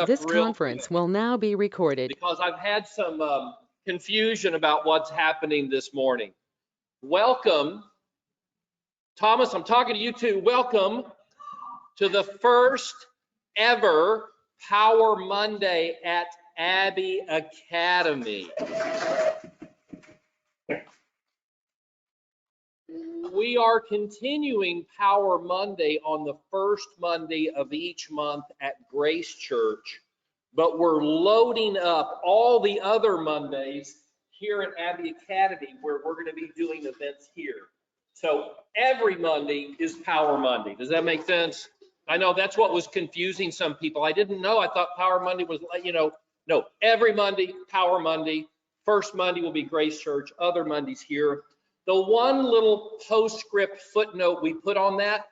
This real conference quick will now be recorded. because I've had some confusion about what's happening this morning. Welcome, Thomas, I'm talking to you too. Welcome to the first ever Power Monday at Abbey Academy. We are continuing Power Monday on the first Monday of each month at Grace Church, but we're loading up all the other Mondays here at Abbey Academy where we're going to be doing events here. So every Monday is Power Monday. Does that make sense? I know that's what was confusing some people. I didn't know. I thought Power Monday was, no, every Monday, Power Monday. First Monday will be Grace Church, other Mondays here. The one little postscript footnote we put on that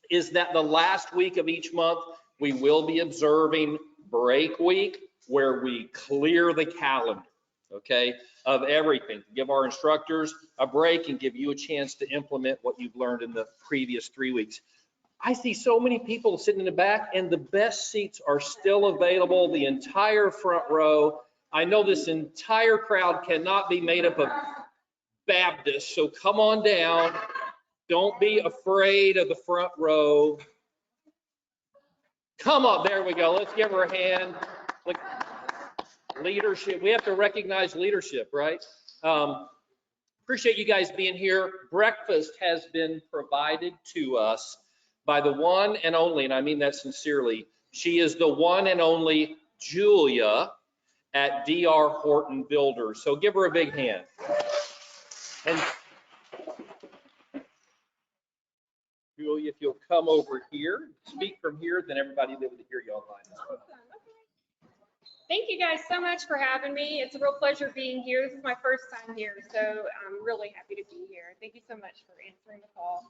is that the last week of each month, we will be observing break week where we clear the calendar, okay, of everything, to give our instructors a break and give you a chance to implement what you've learned in the previous 3 weeks. I see so many people sitting in the back and the best seats are still available, the entire front row. I know this entire crowd cannot be made up of Baptists, so come on down. Don't be afraid of the front row. Come up, there we go. Let's give her a hand. Look, leadership, we have to recognize leadership, right? Appreciate you guys being here. Breakfast has been provided to us by the one and only, and I mean that sincerely, she is the one and only Julia at DR Horton Builders. So give her a big hand. And Julia, if you'll come over here, speak from here, then everybody will be able to hear you online as well. Thank you guys so much for having me. It's a real pleasure being here. This is my first time here, so I'm really happy to be here. Thank you so much for answering the call.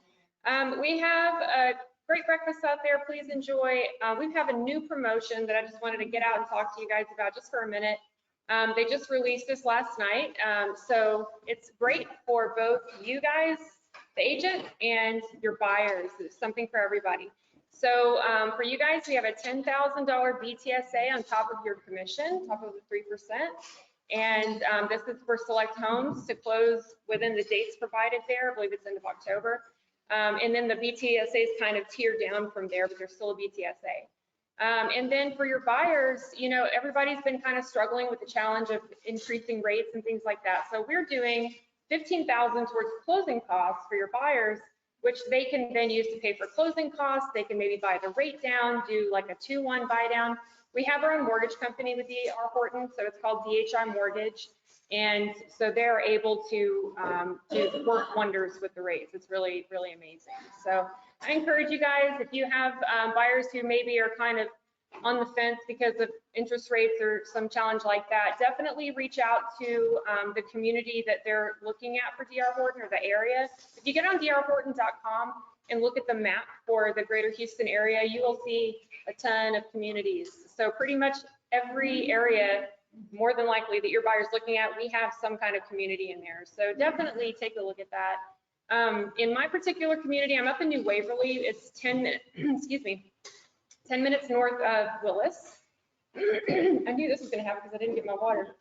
We have a great breakfast out there. Please enjoy. We have a new promotion that I just wanted to get out and talk to you guys about just for a minute. They just released this last night, so it's great for both you guys, the agent, and your buyers. It's something for everybody. So for you guys, we have a $10,000 BTSA on top of your commission, top of the 3%. And this is for select homes to close within the dates provided there. I believe it's end of October. And then the BTSA is kind of tiered down from there, but there's still a BTSA. And then for your buyers, you know, everybody's been kind of struggling with the challenge of increasing rates and things like that. So we're doing $15,000 towards closing costs for your buyers, which they can then use to pay for closing costs. They can maybe buy the rate down, do like a 2-1 buy down. We have our own mortgage company with DR Horton, so it's called DHI Mortgage. And so they're able to work wonders with the rates. It's really, really amazing. So I encourage you guys, if you have buyers who maybe are kind of on the fence because of interest rates or some challenge like that, definitely reach out to the community that they're looking at for DR Horton or the area. If you get on drhorton.com and look at the map for the greater Houston area, you will see a ton of communities. So pretty much every area, more than likely, that your buyer's looking at, we have some kind of community in there. So definitely take a look at that. In my particular community, I'm up in New Waverly. It's 10 minutes north of Willis. I knew this was going to happen because I didn't get my water.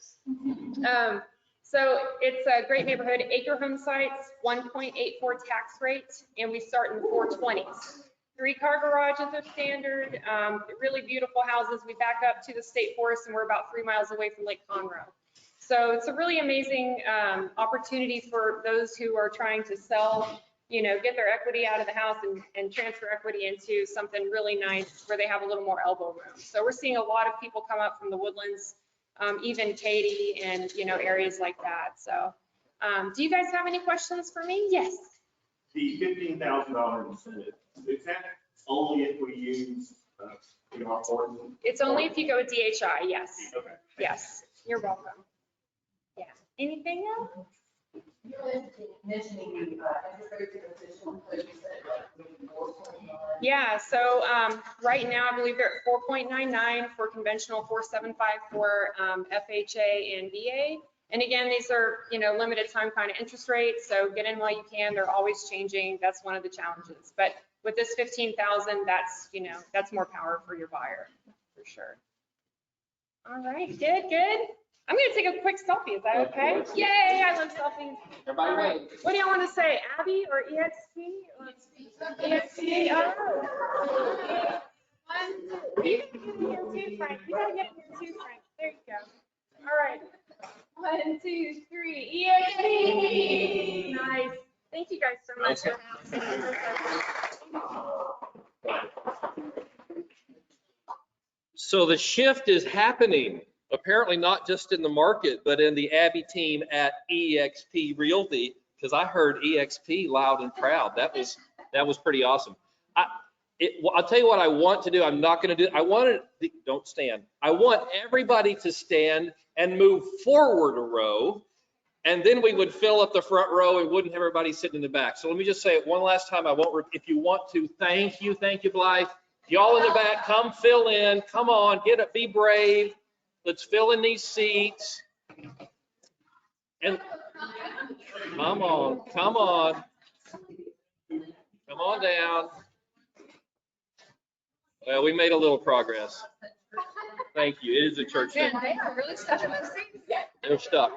So it's a great neighborhood. Acre home sites, 1.84 tax rate, and we start in the 420s. 3-car garages are standard. Really beautiful houses. We back up to the state forest, and we're about 3 miles away from Lake Conroe. So it's a really amazing opportunity for those who are trying to sell, you know, get their equity out of the house and transfer equity into something really nice where they have a little more elbow room. So we're seeing a lot of people come up from the Woodlands, even Katy and, you know, areas like that. So do you guys have any questions for me? Yes. The $15,000 incentive, is that only if we use DR Horton? It's only if you go with DHI, yes. Okay. Yes, you're welcome. Yeah. Anything else? You were mentioning the interest rate transition, so you said like maybe 4.9. Yeah, so right now I believe they're at 4.99 for conventional, 4.75 for FHA and VA. And again, these are, you know, limited time kind of interest rates, so get in while you can. They're always changing. That's one of the challenges. But with this 15,000, that's, you know, that's more power for your buyer for sure. All right, good, good. I'm gonna take a quick selfie, is that okay? Yay, I love selfies. Everybody All right. wave. What do y'all want to say, Abby or EXP? EXP, oh. 1, 2. You gotta get in here too, Frank. You gotta get in here too, Frank. There you go. All right. 1, 2, 3, EXP. Nice. Thank you guys so much for having me. So the shift is happening, apparently not just in the market, but in the Abby team at EXP Realty, because I heard EXP loud and proud. That was pretty awesome. I'll tell you what I want to do. I'm not going to do. Don't stand. I want everybody to stand and move forward a row, and then we would fill up the front row and wouldn't have everybody sitting in the back. So let me just say it one last time. I won't. If you want to, thank you, Blythe. Y'all in the back, come fill in. Come on, get it. Be brave. Let's fill in these seats. And come on, come on. Come on down. Well, we made a little progress. Thank you. It is a church thing. Man, they are really stuck in those seats. They're stuck.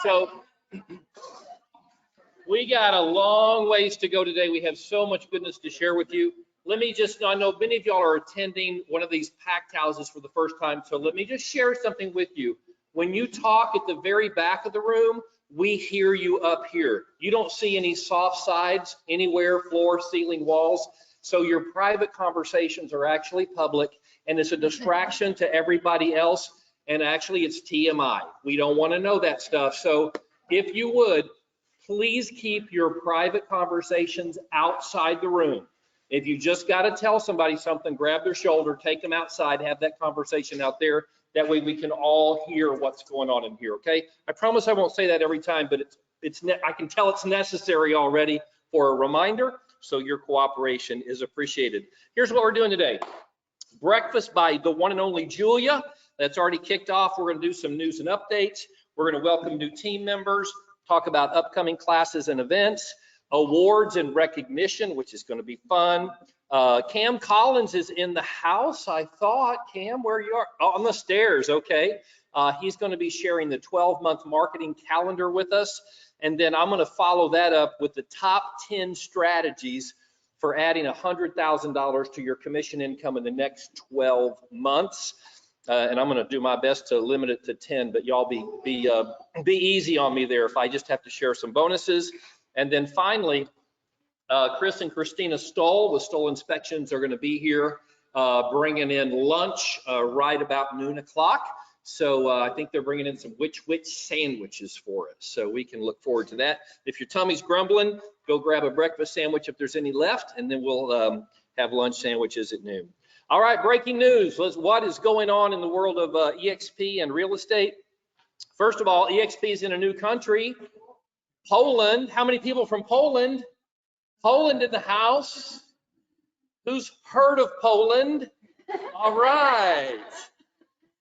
So we got a long ways to go today. We have so much goodness to share with you. Let me just, I know many of y'all are attending one of these packed houses for the first time, so let me just share something with you. When you talk at the very back of the room, we hear you up here. You don't see any soft sides anywhere, floor, ceiling, walls. So your private conversations are actually public, and it's a distraction to everybody else. And actually it's TMI. We don't want to know that stuff. So if you would, please keep your private conversations outside the room. If you just got to tell somebody something, grab their shoulder, take them outside, have that conversation out there. That way we can all hear what's going on in here, okay? I promise I won't say that every time, but I can tell it's necessary already for a reminder, so your cooperation is appreciated. Here's what we're doing today. Breakfast by the one and only Julia. That's already kicked off. We're going to do some news and updates. We're going to welcome new team members, talk about upcoming classes and events, awards and recognition, which is going to be fun. Cam Collins is in the house. I thought, Cam, where you are? Oh, on the stairs, okay. He's going to be sharing the 12-month marketing calendar with us. And then I'm going to follow that up with the top 10 strategies for adding $100,000 to your commission income in the next 12 months. And I'm going to do my best to limit it to 10, but y'all be easy on me there if I just have to share some bonuses. And then finally, Chris and Christina Stoll with Stoll Inspections are going to be here bringing in lunch right about noon o'clock. So I think they're bringing in some which sandwiches for us. So we can look forward to that. If your tummy's grumbling, go grab a breakfast sandwich if there's any left, and then we'll have lunch sandwiches at noon. All right, breaking news. What is going on in the world of EXP and real estate? First of all, EXP is in a new country, Poland. How many people from Poland? Poland in the house. Who's heard of Poland? All right.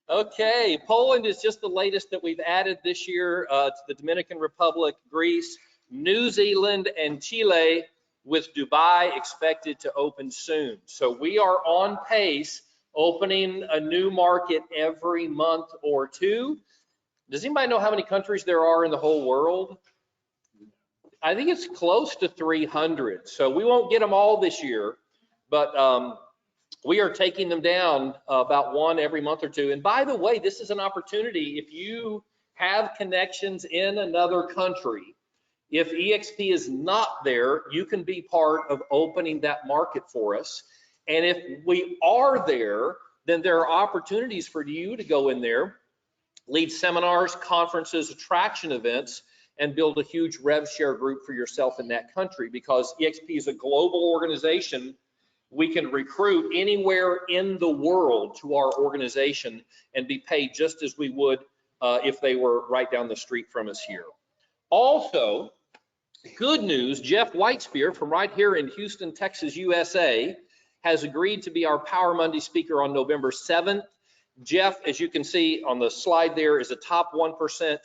Okay, Poland is just the latest that we've added this year to the Dominican Republic, Greece, New Zealand, and Chile, with Dubai expected to open soon. So we are on pace, opening a new market every month or two. Does anybody know how many countries there are in the whole world? I think it's close to 300. So we won't get them all this year, but we are taking them down about one every month or two. And by the way, this is an opportunity. If you have connections in another country, if EXP is not there, you can be part of opening that market for us. And if we are there, then there are opportunities for you to go in there, lead seminars, conferences, attraction events, and build a huge rev share group for yourself in that country. Because EXP is a global organization, we can recruit anywhere in the world to our organization and be paid just as we would if they were right down the street from us here. Also, good news, Jeff Whitespear from right here in Houston, Texas, USA, has agreed to be our Power Monday speaker on November 7th. Jeff, as you can see on the slide there, is a top 1%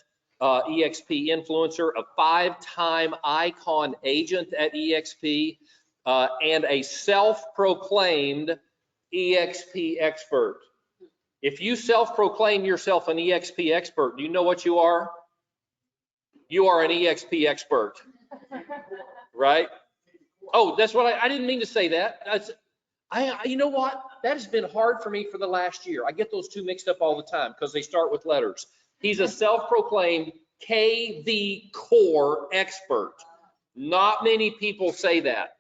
EXP influencer, a 5-time icon agent at EXP, and a self-proclaimed EXP expert. If you self-proclaim yourself an EXP expert, do you know what you are? You are an EXP expert, right? Oh, that's what I didn't mean to say that. You know what? That has been hard for me for the last year. I get those two mixed up all the time because they start with letters. He's a self-proclaimed KV Core expert. Not many people say that.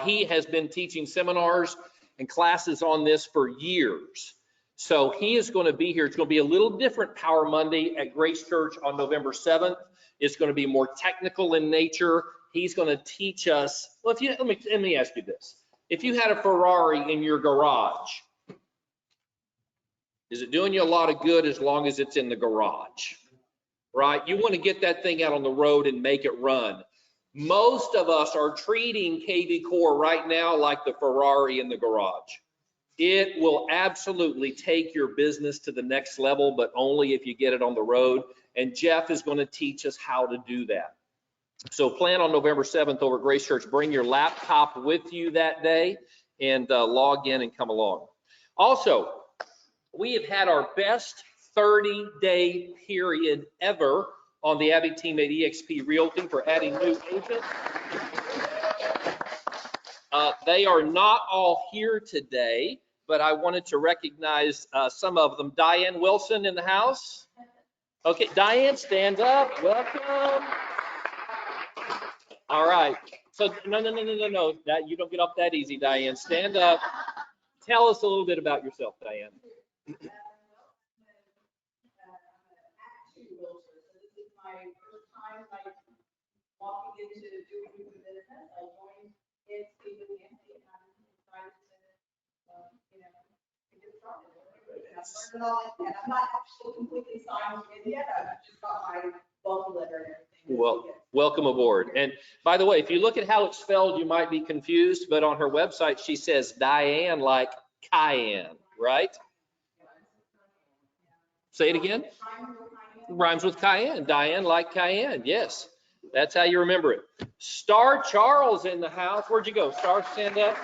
He has been teaching seminars and classes on this for years. So he is going to be here. It's going to be a little different Power Monday at Grace Church on November 7th. It's going to be more technical in nature. He's going to teach us. Well, let me ask you this. If you had a Ferrari in your garage, is it doing you a lot of good as long as it's in the garage, right? You want to get that thing out on the road and make it run. Most of us are treating KV Core right now like the Ferrari in the garage. It will absolutely take your business to the next level, but only if you get it on the road. And Jeff is going to teach us how to do that. So plan on November 7th over at Grace Church. Bring your laptop with you that day and log in and come along. Also, we have had our best 30-day period ever on the Abbey team at eXp Realty for adding new agents. They are not all here today, but I wanted to recognize some of them. Diane Wilson in the house. Okay, Diane, stand up. Welcome. All right. So no. That you don't get up that easy, Diane. Stand up. Tell us a little bit about yourself, Diane. Walking into doing the business, I joined EXP with Nancy and I'm excited to, get started. I've learned all that, and I'm not actually completely signed in yet. I've just got my welcome letter and everything. Well, welcome aboard. And by the way, if you look at how it's spelled, you might be confused, but on her website, she says Diane like Cayenne, right? Say it again. Rhymes with Cayenne. Diane like Cayenne. Yes. That's how you remember it. Star Charles in the house. Where'd you go? Star, stand up.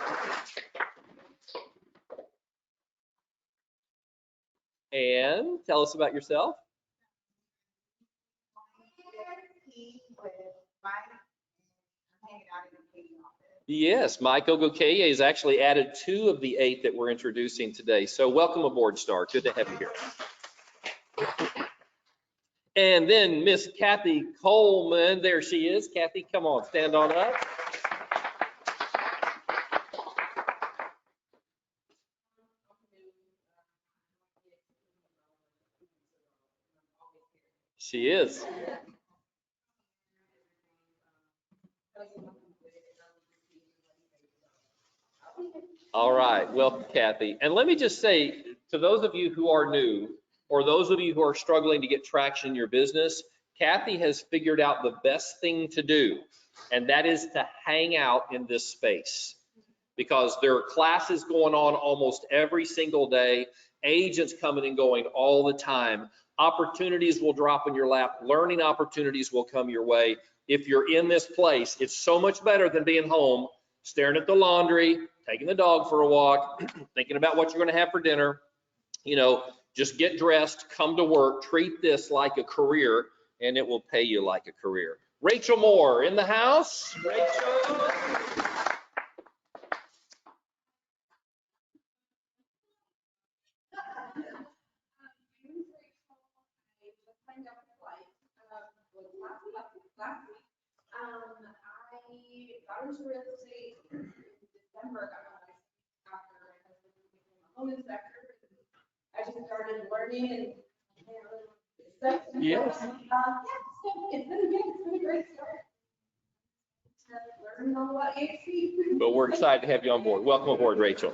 And tell us about yourself. Yes, Mike Ogokeye has actually added 2 of the 8 that we're introducing today. So welcome aboard, Star. Good to have you here. And then Miss Kathy Coleman, there she is. Kathy, come on, stand on up. She is. All right, welcome, Kathy. And let me just say, to those of you who are new, or those of you who are struggling to get traction in your business, Kathy has figured out the best thing to do, and that is to hang out in this space. Because there are classes going on almost every single day, agents coming and going all the time. Opportunities will drop in your lap, learning opportunities will come your way. If you're in this place, it's so much better than being home, staring at the laundry, taking the dog for a walk, thinking about what you're gonna have for dinner. Just get dressed, come to work, treat this like a career, and it will pay you like a career. Rachel Moore in the house. Rachel. I got into real estate in December, after my husband became a home inspector. I just started learning and Yes. So it's been good. It's been a great start. Learning all about EXP. But we're excited to have you on board. Welcome aboard, Rachel.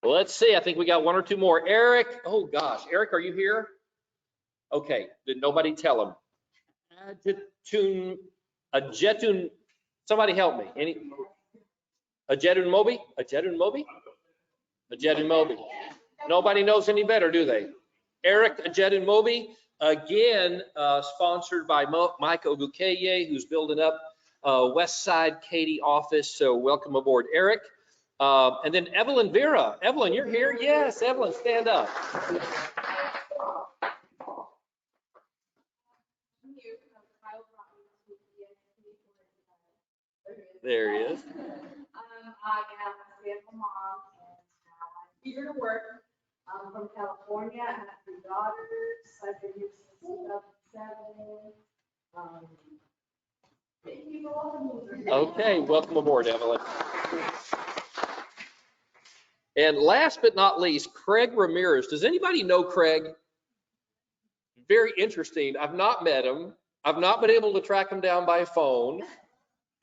Well, let's see. I think we got 1 or 2 more. Eric. Oh gosh, Eric, are you here? Okay. Did nobody tell him? Ajetun. Somebody help me. Ajetun Mobi? Ajetun Mobi? Ajetun Mobi. Nobody knows any better, do they? Eric Ajetun Mobi, again, sponsored by Mike Ogukeye, who's building up West Side Katy office. So welcome aboard, Eric. And then Evelyn Vera. Evelyn, you're here? Yes, Evelyn, stand up. There he is. I am a stay-at-home mom, and I'm eager to work. I'm from California. I have 3 daughters. I've been here since 2007. Thank you for all the news. Okay, welcome aboard, Evelyn. And last but not least, Craig Ramirez. Does anybody know Craig? Very interesting. I've not met him. I've not been able to track him down by phone.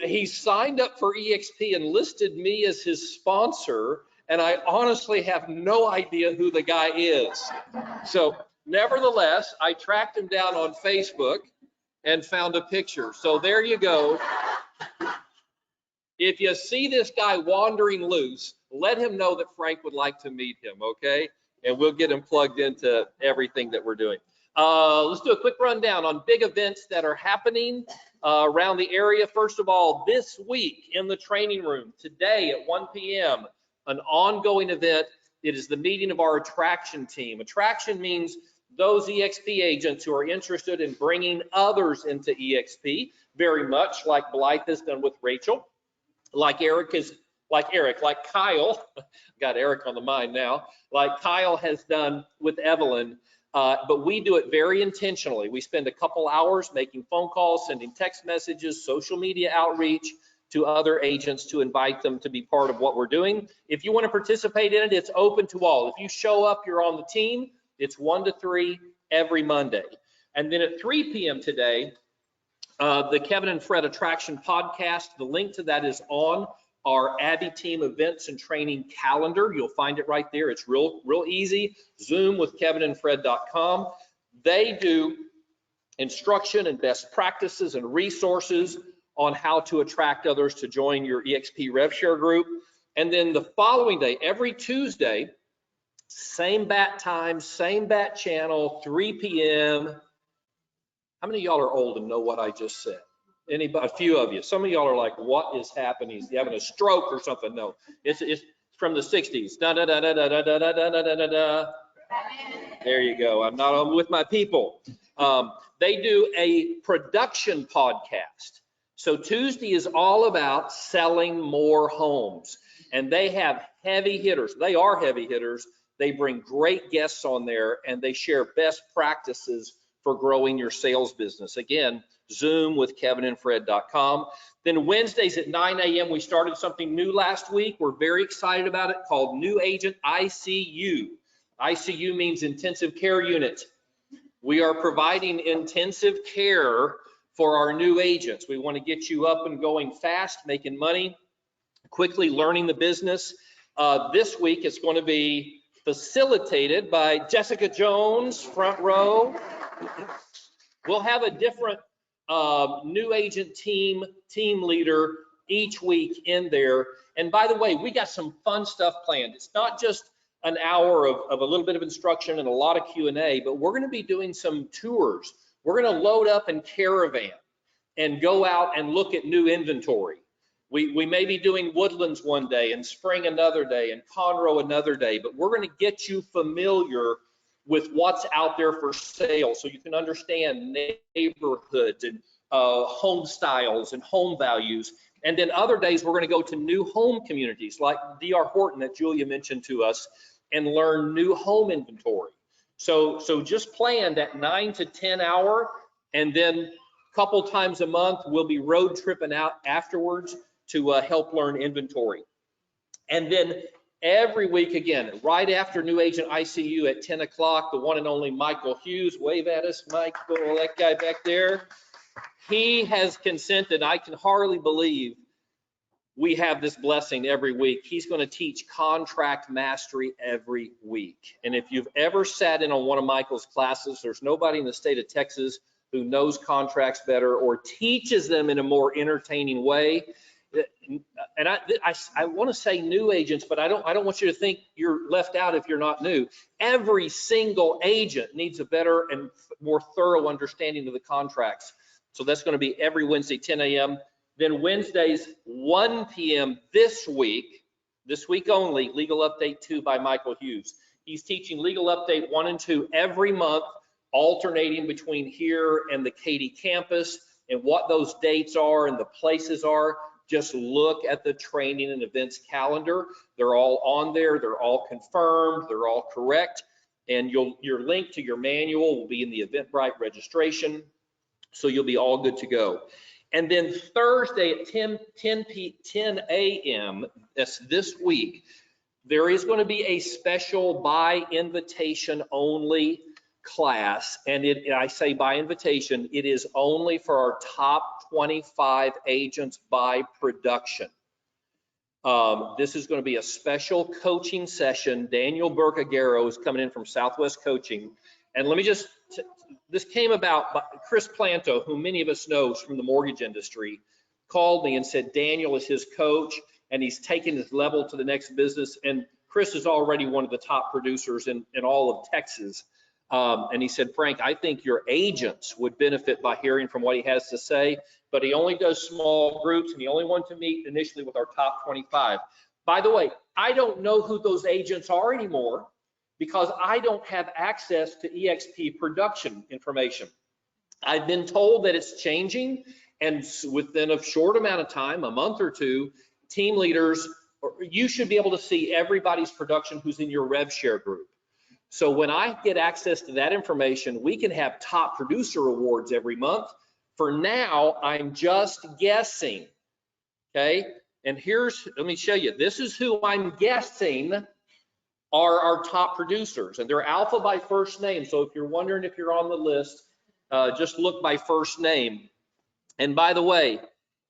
He signed up for EXP and listed me as his sponsor, and I honestly have no idea who the guy is. So nevertheless, I tracked him down on Facebook and found a picture. So there you go. If you see this guy wandering loose, let him know that Frank would like to meet him, okay? And we'll get him plugged into everything that we're doing. Let's do a quick rundown on big events that are happening around the area. First of all, this week in the training room, today at 1 p.m., an ongoing event. It is the meeting of our attraction team. Attraction means those EXP agents who are interested in bringing others into EXP, very much like Blythe has done with Rachel, like Kyle, got Eric on the mind now, like Kyle has done with Evelyn. But we do it very intentionally. We spend a couple hours making phone calls, sending text messages, social media outreach to other agents to invite them to be part of what we're doing. If you want to participate in it, it's open to all. If you show up, you're on the team. It's 1 to 3 every Monday. And then at 3 p.m. today, the Kevin and Fred Attraction Podcast, the link to that is on our Abby Team events and training calendar. You'll find it right there. It's real easy. Zoom with kevinandfred.com. They do instruction and best practices and resources on how to attract others to join your EXP RevShare group. And then the following day, every Tuesday, same bat time, same bat channel, 3 p.m. How many of y'all are old and know what I just said? Anybody? A few of you. Some of y'all are like, what is happening? Is he having a stroke or something? No, it's from the 60s. Da, da, da, da, da, da, da, da, da, da, da. There you go. I'm with my people. They do a production podcast. So Tuesday is all about selling more homes. And they have heavy hitters. They are heavy hitters. They bring great guests on there, and they share best practices for growing your sales business. Again, Zoom with kevinandfred.com. Then Wednesdays at 9 a.m., we started something new last week. We're very excited about it, called New Agent ICU. ICU means intensive care unit. We are providing intensive care for our new agents. We want to get you up and going fast, making money, quickly learning the business. This week it's going to be facilitated by Jessica Jones, front row. We'll have a different new agent team leader each week in there. And by the way, we got some fun stuff planned. It's not just an hour of a little bit of instruction and a lot of Q&A, but we're going to be doing some tours. We're going to load up in Caravan and go out and look at new inventory. We may be doing Woodlands one day and Spring another day and Conroe another day, but we're going to get you familiar with what's out there for sale so you can understand neighborhoods and home styles and home values. And then other days we're going to go to new home communities like D.R. Horton that Julia mentioned to us and learn new home inventory. So just plan that 9 to 10 hour, and then a couple times a month we'll be road tripping out afterwards to help learn inventory. And then every week again, right after New Agent ICU at 10 o'clock, the one and only Michael Hughes, wave at us, Michael, that guy back there. He has consented. I can hardly believe we have this blessing every week. He's going to teach contract mastery every week. And if you've ever sat in on one of Michael's classes, there's nobody in the state of Texas who knows contracts better or teaches them in a more entertaining way. And I want to say new agents, but I don't want you to think you're left out if you're not new. Every single agent needs a better and more thorough understanding of the contracts. So that's going to be every Wednesday, 10 a.m. Then Wednesdays, 1 p.m. this week, this week only, Legal Update 2 by Michael Hughes. He's teaching Legal Update 1 and 2 every month, alternating between here and the Katy campus, and what those dates are and the places are. Just look at the training and events calendar. They're all on there. They're all confirmed. They're all correct. And your link to your manual will be in the Eventbrite registration. So you'll be all good to go. And then Thursday at 10 a.m. this week, there is going to be a special by invitation only class. And I say by invitation, it is only for our top 25 agents by production. This is going to be a special coaching session. Daniel Burkagaro is coming in from Southwest Coaching. And let me just, this came about by Chris Planto, who many of us know from the mortgage industry, called me and said Daniel is his coach and he's taking his level to the next business. And Chris is already one of the top producers in all of Texas. And he said, Frank, I think your agents would benefit by hearing from what he has to say, but he only does small groups and he only wants to meet initially with our top 25. By the way, I don't know who those agents are anymore because I don't have access to EXP production information. I've been told that it's changing, and within a short amount of time, a month or two, team leaders, you should be able to see everybody's production who's in your rev share group. So when I get access to that information, we can have top producer awards every month. For now, I'm just guessing, okay? And let me show you, this is who I'm guessing are our top producers, and they're alpha by first name. So if you're wondering if you're on the list, just look by first name. And by the way,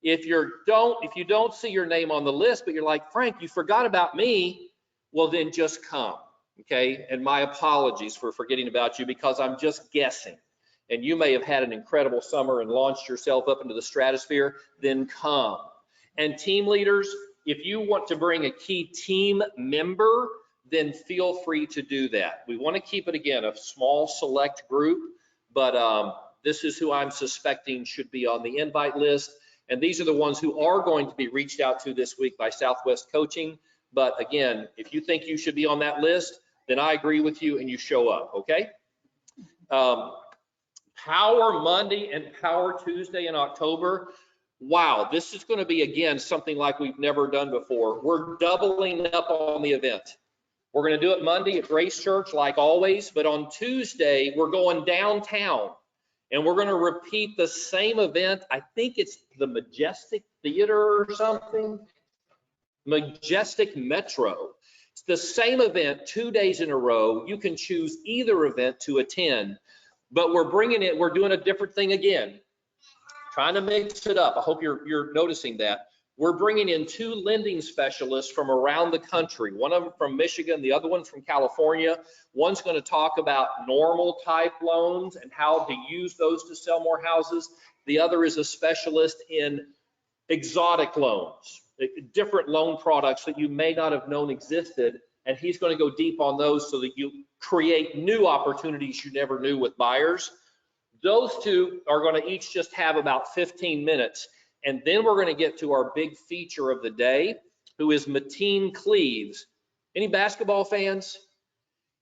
if you don't see your name on the list, but you're like, Frank, you forgot about me, well then just come, okay? And my apologies for forgetting about you because I'm just guessing. And you may have had an incredible summer and launched yourself up into the stratosphere, then come. And team leaders, if you want to bring a key team member, then feel free to do that. We want to keep it, again, a small select group, but this is who I'm suspecting should be on the invite list. And these are the ones who are going to be reached out to this week by Southwest Coaching. But again, if you think you should be on that list, then I agree with you and you show up, okay? Power Monday and Power Tuesday in October. Wow, this is going to be, again, something like we've never done before. We're doubling up on the event. We're going to do it Monday at Grace Church like always, but on Tuesday, we're going downtown and we're going to repeat the same event. I think it's the Majestic Theater or something. Majestic Metro. It's the same event 2 days in a row. You can choose either event to attend, but we're doing a different thing again. Trying to mix it up. I hope you're noticing that. We're bringing in 2 lending specialists from around the country, one of them from Michigan, the other one from California. One's going to talk about normal type loans and how to use those to sell more houses. The other is a specialist in exotic loans, different loan products that you may not have known existed. And he's going to go deep on those so that you create new opportunities you never knew with buyers. Those 2 are going to each just have about 15 minutes. And then we're going to get to our big feature of the day, who is Mateen Cleaves. Any basketball fans?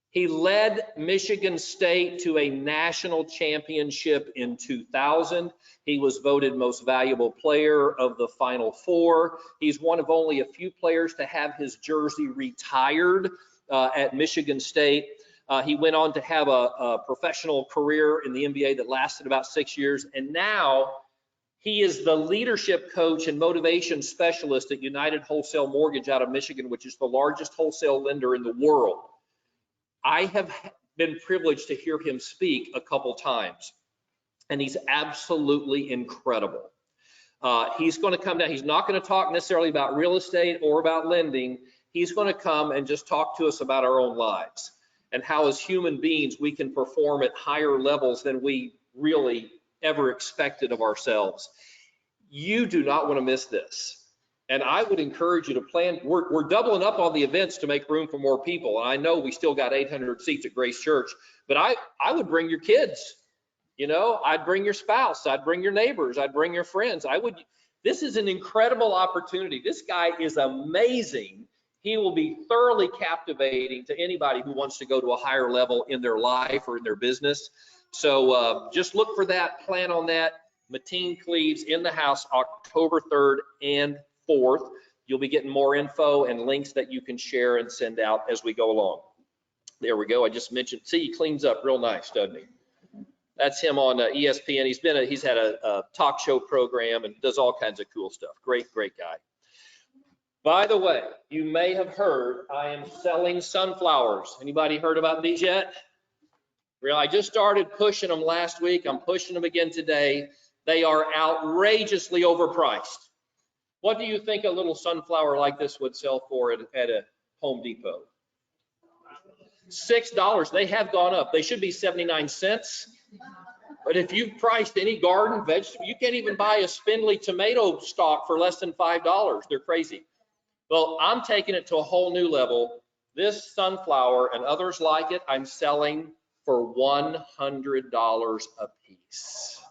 He led Michigan State to a national championship in 2000. He was voted most valuable player of the Final Four. He's one of only a few players to have his jersey retired at Michigan State. He went on to have a professional career in the NBA that lasted about 6 years. And now he is the leadership coach and motivation specialist at United Wholesale Mortgage out of Michigan, which is the largest wholesale lender in the world. I have been privileged to hear him speak a couple times, and he's absolutely incredible. He's going to come down. He's not going to talk necessarily about real estate or about lending. He's going to come and just talk to us about our own lives and how as human beings we can perform at higher levels than we really ever expected of ourselves. You do not want to miss this. And I would encourage you to plan. We're doubling up on the events to make room for more people. And I know we still got 800 seats at Grace Church, but I would bring your kids. You know, I'd bring your spouse. I'd bring your neighbors. I'd bring your friends. This is an incredible opportunity. This guy is amazing. He will be thoroughly captivating to anybody who wants to go to a higher level in their life or in their business. So just look for that, plan on that. Mateen Cleaves in the house October 3rd and 4th. You'll be getting more info and links that you can share and send out as we go along. There we go. I just mentioned, see, he cleans up real nice, doesn't he? That's him on ESPN. He's had a talk show program and does all kinds of cool stuff. Great guy. By the way, you may have heard I am selling sunflowers. Anybody heard about these yet? Well, I just started pushing them last week. I'm pushing them again today. They are outrageously overpriced. What do you think a little sunflower like this would sell for at a Home Depot? $6. They have gone up. They should be 79 cents. But if you've priced any garden vegetable, you can't even buy a spindly tomato stalk for less than $5. They're crazy. Well, I'm taking it to a whole new level. This sunflower and others like it, I'm selling for $100 a piece.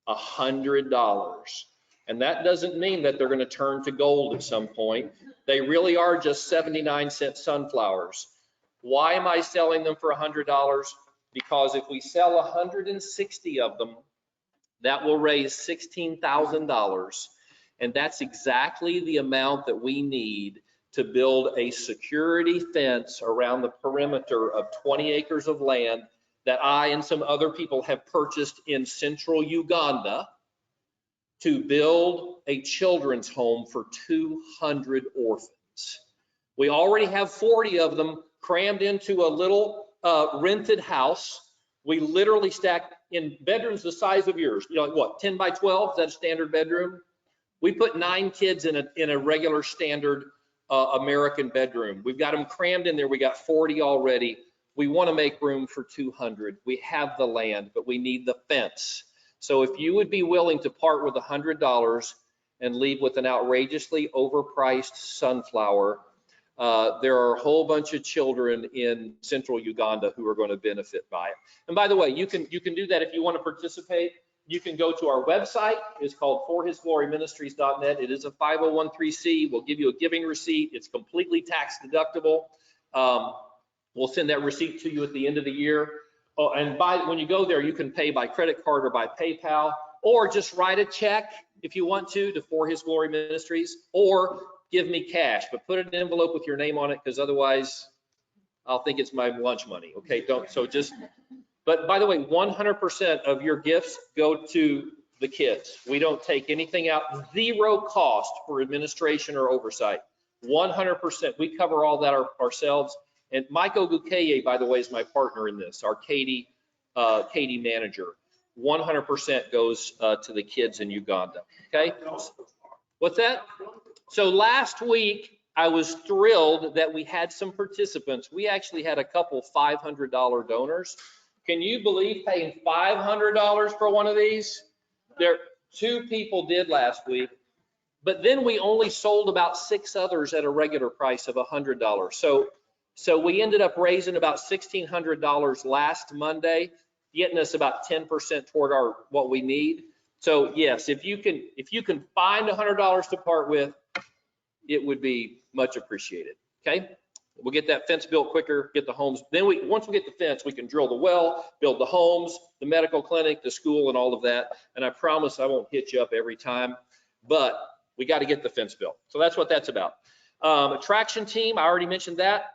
$100. And that doesn't mean that they're going to turn to gold at some point. They really are just 79-cent sunflowers. Why am I selling them for $100? Because if we sell 160 of them, that will raise $16,000. And that's exactly the amount that we need to build a security fence around the perimeter of 20 acres of land that I and some other people have purchased in central Uganda to build a children's home for 200 orphans. We already have 40 of them crammed into a little rented house. We literally stack in bedrooms the size of yours. You know, like what, 10 by 12? Is that a standard bedroom? We put 9 kids in a regular standard American bedroom. We've got them crammed in there. We got 40 already. We want to make room for 200. We have the land, but we need the fence. So if you would be willing to part with $100 and leave with an outrageously overpriced sunflower, there are a whole bunch of children in central Uganda who are going to benefit by it. And by the way, you can do that if you want to participate. You can go to our website. It's called forhisgloryministries.net. It is a 501(c)(3). We'll give you a giving receipt. It's completely tax deductible. We'll send that receipt to you at the end of the year. Oh, and when you go there, you can pay by credit card or by PayPal, or just write a check if you want to For His Glory Ministries, or give me cash, but put an envelope with your name on it, because otherwise I'll think it's my lunch money. Okay, but by the way, 100% of your gifts go to the kids. We don't take anything out, 0 cost for administration or oversight. 100%, we cover all that ourselves. And Mike Ogukeye, by the way, is my partner in this, our Katie manager. 100% goes to the kids in Uganda, okay? What's that? So last week, I was thrilled that we had some participants. We actually had a couple $500 donors. Can you believe paying $500 for one of these? 2 people did last week, but then we only sold about 6 others at a regular price of $100. So we ended up raising about $1,600 last Monday, getting us about 10% toward what we need. So yes, if you can find $100 to part with, it would be much appreciated. Okay. We'll get that fence built quicker, get the homes. Then once we get the fence, we can drill the well, build the homes, the medical clinic, the school, and all of that. And I promise I won't hit you up every time, but we got to get the fence built. So that's what that's about. Attraction team, I already mentioned that.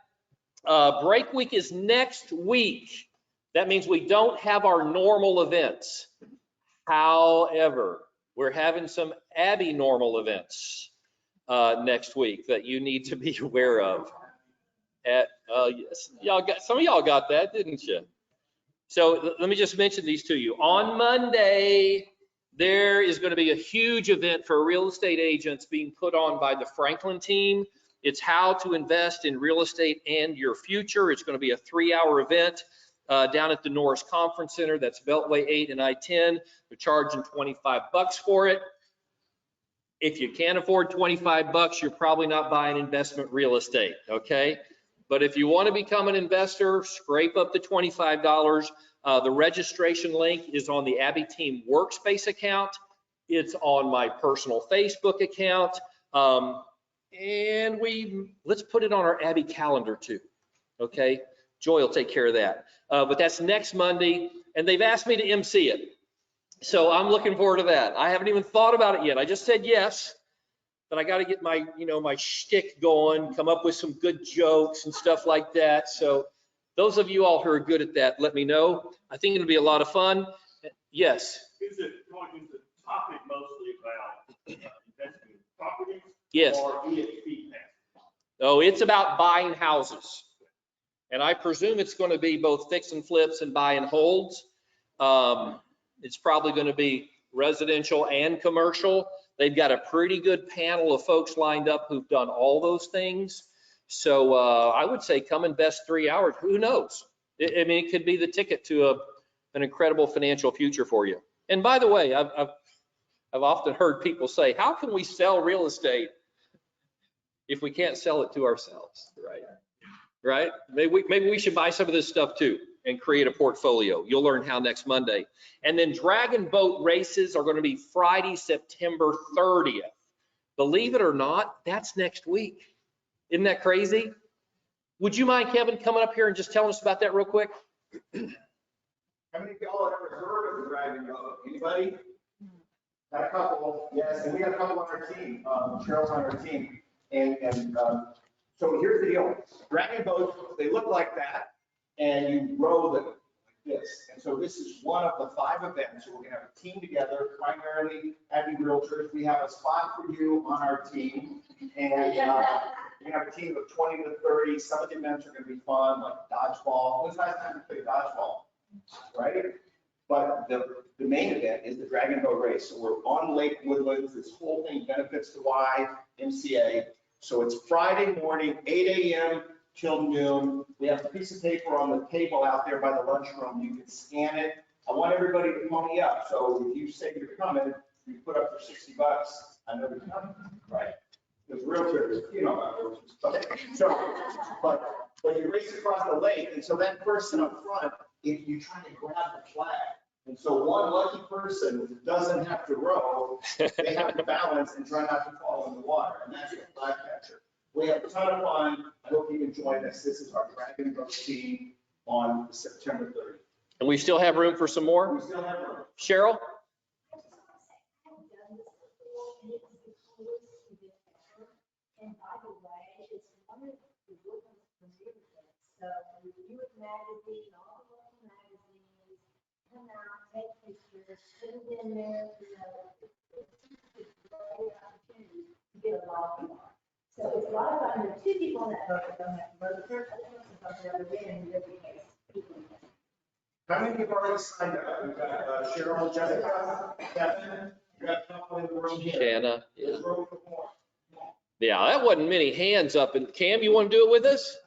Break week is next week. That means we don't have our normal events. However, we're having some abnormal events next week that you need to be aware of. Yes, some of y'all got that, didn't you? So let me just mention these to you. On Monday, there is going to be a huge event for real estate agents being put on by the Franklin team. It's how to invest in real estate and your future. It's going to be a 3-hour event down at the Norris Conference Center. That's Beltway 8 and I-10. They're charging $25 for it. If you can't afford $25, you're probably not buying investment real estate, okay? But if you want to become an investor, scrape up the $25. The registration link is on the Abby Team Workspace account. It's on my personal Facebook account. And let's put it on our Abbey calendar too. Okay, Joy will take care of that. But that's next Monday, and they've asked me to MC it. So I'm looking forward to that. I haven't even thought about it yet. I just said yes, but I got to get my, my shtick going, come up with some good jokes and stuff like that. So those of you all who are good at that, let me know. I think it'll be a lot of fun. Yes. Is the topic mostly about investing in properties? Yes. Or EXP tax? Oh, it's about buying houses. And I presume it's going to be both fix and flips and buy and holds. It's probably going to be residential and commercial. They've got a pretty good panel of folks lined up who've done all those things. So I would say come invest 3 hours. Who knows? I mean, it could be the ticket to an incredible financial future for you. And by the way, I've often heard people say, how can we sell real estate if we can't sell it to ourselves, right? Right? Maybe we should buy some of this stuff too and create a portfolio. You'll learn how next Monday. And then Dragon Boat races are going to be Friday, September 30th. Believe it or not, that's next week. Isn't that crazy? Would you mind, Kevin, coming up here and just telling us about that real quick? How many of y'all have ever heard of the Dragon Boat? Anybody? Got a couple, yes, and we got a couple on our team, Cheryl's on our team. So here's the deal. Dragon boats, they look like that, and you row them like this. And so this is one of the 5 events. So we're gonna have a team together, primarily Abbey Realtors. We have a spot for you on our team. And we're gonna have a team of 20 to 30. Some of the events are gonna be fun, like dodgeball. When's the last time you played dodgeball? Right? But the main event is the Dragon Boat Race. So we're on Lake Woodlands. This whole thing benefits the YMCA. So it's Friday morning, 8 a.m. till noon. We have a piece of paper on the table out there by the lunchroom. You can scan it. I want everybody to pony up. So if you say you're coming, you put up your $60. I know you're coming, right? Because realtors, you know about realtors. Okay. So, but you race across the lake, and so that person up front, if you try to grab the flag, and so one lucky person doesn't have to row, they have to balance and try not to fall in the water, and that's your flag catcher. We have a ton of fun. I hope you can join us. This is our Dragon Boat team on September 30th. And we still have room for some more? We still have room. Cheryl? And by the way, it's one of the Woodlands premier events. So the Newark magazine, all the local magazines, come out, take pictures, put it in there, it's a great opportunity to get a lot of people. So it's a lot of fun. There are 2 people in that boat that don't have to vote. The third person is never been in every case. How many have already signed up? We've got Cheryl, Jessica, Kevin, we got a couple in the room here. Shanna. There's room for more. Yeah, that wasn't many hands up. And Cam, you want to do it with us?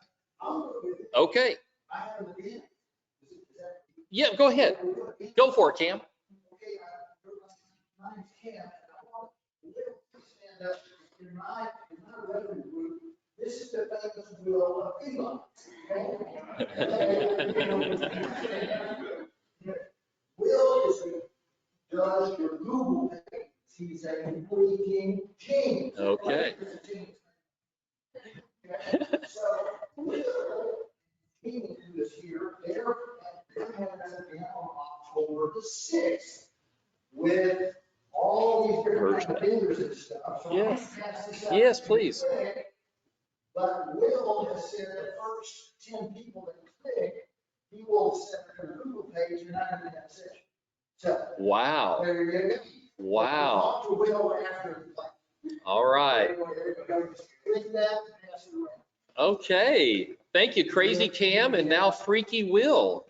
Okay. I haven't been. Yeah, go ahead. Go for it, Cam. Okay, my name's Cam, and I want to stand up in my revenue group. This is the famous wheel of Elon. Will does your Google page. He's an employee team. Okay. So Will team this year, they're on October the 6th with all these different kind of vendors and stuff. So Yes. I'm gonna pass this out Yes, to you please. quick. But Will has said the first 10 people that click, he will set their Google page and I'm in that session. So Wow. there you go. Wow. Talk to Will after. All right. Everybody just click that and pass it around. Okay. Thank you, Crazy Cam, and now Freaky Will.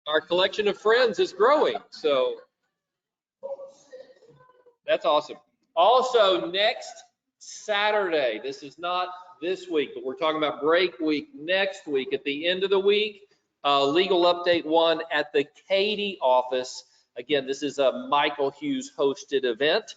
Our collection of friends is growing, so that's awesome. Also, next Saturday, this is not this week, but we're talking about break week next week. At the end of the week, legal update 1 at the Katy office. Again, this is a Michael Hughes hosted event.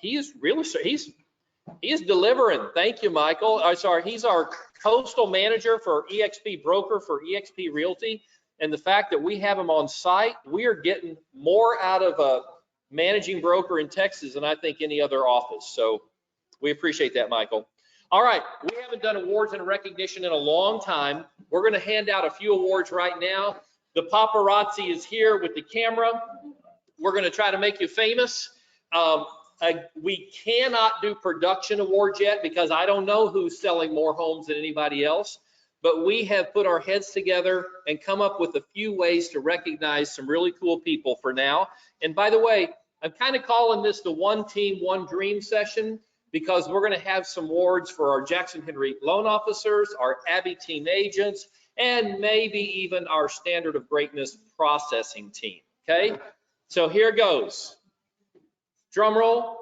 He is delivering. Thank you, Michael. He's our coastal manager for eXp Broker for eXp Realty. And the fact that we have him on site, we are getting more out of managing broker in Texas than I think any other office. So we appreciate that, Michael. All right, we haven't done awards and recognition in a long time. We're going to hand out a few awards right now. The paparazzi is here with the camera. We're going to try to make you famous. We cannot do production awards yet because I don't know who's selling more homes than anybody else, but we have put our heads together and come up with a few ways to recognize some really cool people for now. And by the way, I'm kind of calling this the One Team, One Dream session because we're going to have some awards for our Jackson Henry loan officers, our Abbey team agents, and maybe even our Standard of Greatness processing team, okay? So here goes. Drum roll.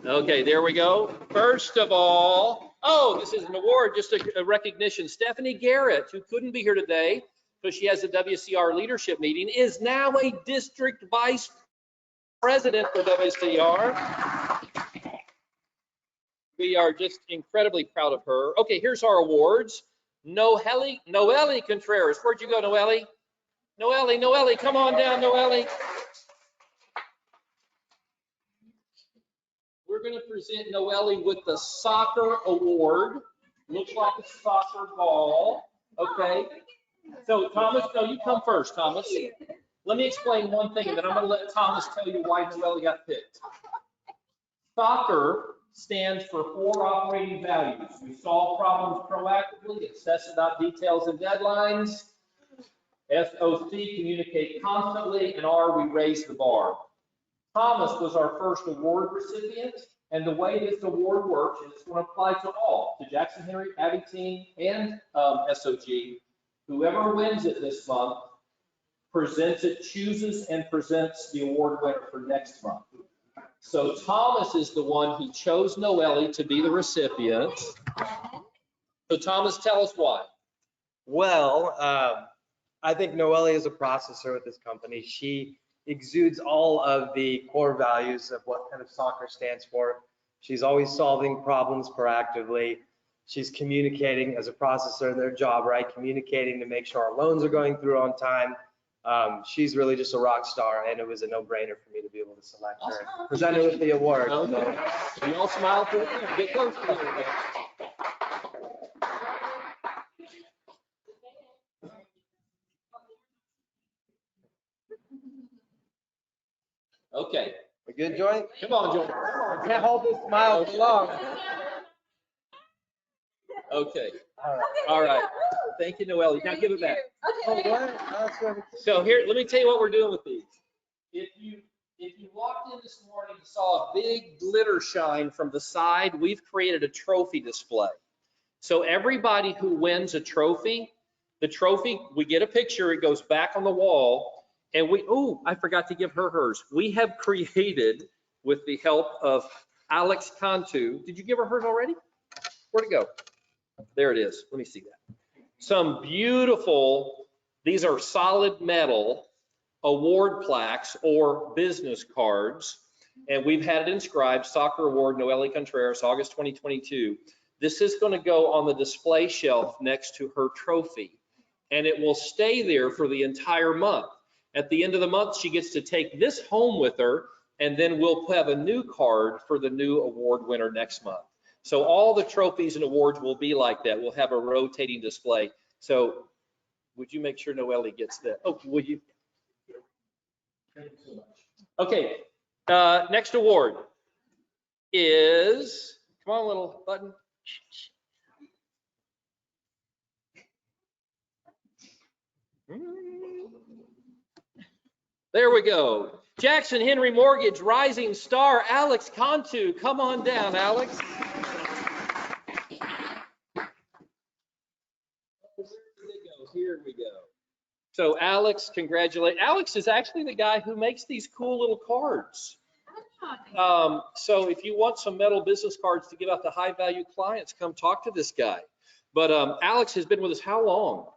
Okay, there we go. First of all, oh, this is an award, just a recognition. Stephanie Garrett, who couldn't be here today because she has a WCR leadership meeting, is now a district vice president for WCR. We are just incredibly proud of her. Okay, here's our awards. Noelle Contreras. Where'd you go, Noelle? Noelle, come on down, Noelle. We're going to present Noelle with the soccer award. Looks like a soccer ball. Okay. So Thomas, no, you come first, Thomas. Let me explain one thing, and then I'm going to let Thomas tell you why Noelle got picked. Soccer stands for 4 operating values. We solve problems proactively, obsess about details and deadlines. SOC, communicate constantly, and R, we raise the bar. Thomas was our first award recipient, and the way this award works is it's going to apply to all, to Jackson Henry, Abbey team, and SOG. Whoever wins it this month presents it, chooses and presents the award winner for next month. So Thomas is the one who chose Noelle to be the recipient. So Thomas, tell us why. Well, I think Noelle is a processor with this company. She exudes all of the core values of what kind of soccer stands for. She's always solving problems proactively. She's communicating as a processor, their job, right? Communicating to make sure our loans are going through on time. She's really just a rock star, and it was a no-brainer for me to be able to select her and present her with the award. Okay. You all smile for it. Get close to it. Okay. We good, Joy? Come on, Joel. I can't hold this smile for long. Okay. All right. All right. Thank you, Noelle. Now give it back. Oh, what? So here, let me tell you what we're doing with these. If you walked in this morning and saw a big glitter shine from the side, we've created a trophy display. So everybody who wins a trophy, the trophy, we get a picture, it goes back on the wall, and I forgot to give her hers. We have created, with the help of Alex Cantu, did you give her hers already? Where'd it go? There it is. Let me see that. Some beautiful, these are solid metal award plaques or business cards, and we've had it inscribed, Soccer Award, Noelle Contreras, August 2022. This is going to go on the display shelf next to her trophy, and it will stay there for the entire month. At the end of the month, she gets to take this home with her, and then we'll have a new card for the new award winner next month. So all the trophies and awards will be like that. We'll have a rotating display. So would you make sure Noelle gets that? Oh, would you? Thank you so much. Okay, next award is, come on, little button. There we go. Jackson Henry Mortgage Rising Star, Alex Cantu. Come on down, Alex. Here we go. So Alex, congratulate. Alex is actually the guy who makes these cool little cards. So if you want some metal business cards to give out to high value clients, come talk to this guy. But Alex has been with us how long?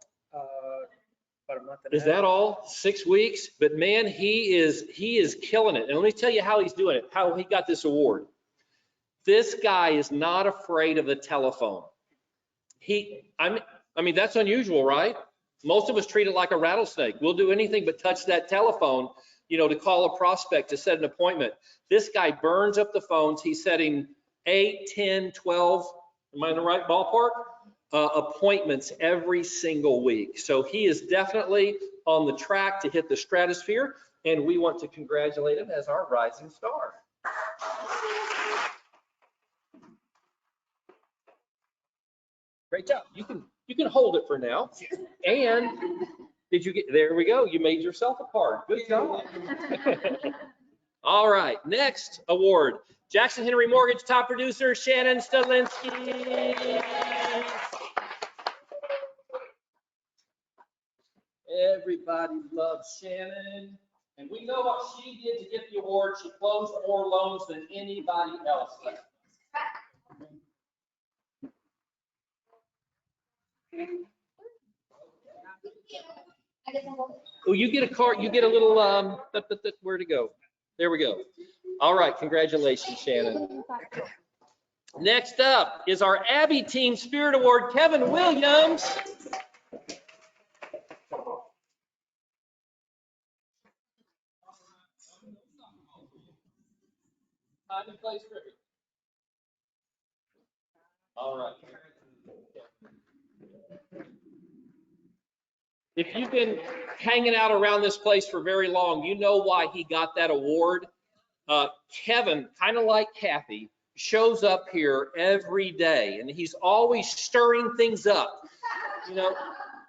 About a month and a Is half. that all? 6 weeks? But man, he is killing it. And let me tell you how he's doing it, how he got this award. This guy is not afraid of the telephone. I mean, that's unusual, right? Most of us treat it like a rattlesnake. We'll do anything but touch that telephone. to call a prospect, to set an appointment. This guy burns up the phones. He's setting 8, 10, 12, am I in the right ballpark? Appointments every single week. So he is definitely on the track to hit the stratosphere, and we want to congratulate him as our rising star. Great job. You can hold it for now. And there we go. You made yourself a card. Good job. All right, next award. Jackson Henry Mortgage top producer, Shannon Stalinsky. Everybody loves Shannon. And we know what she did to get the award. She closed more loans than anybody else. Oh, you get a card, you get a little, where'd it go? There we go. All right, congratulations, Shannon. Next up is our Abby Team Spirit Award, Kevin Williams. Time and place for everything. All right. If you've been hanging out around this place for very long, you know why he got that award. Kevin, kind of like Kathy, shows up here every day, and he's always stirring things up,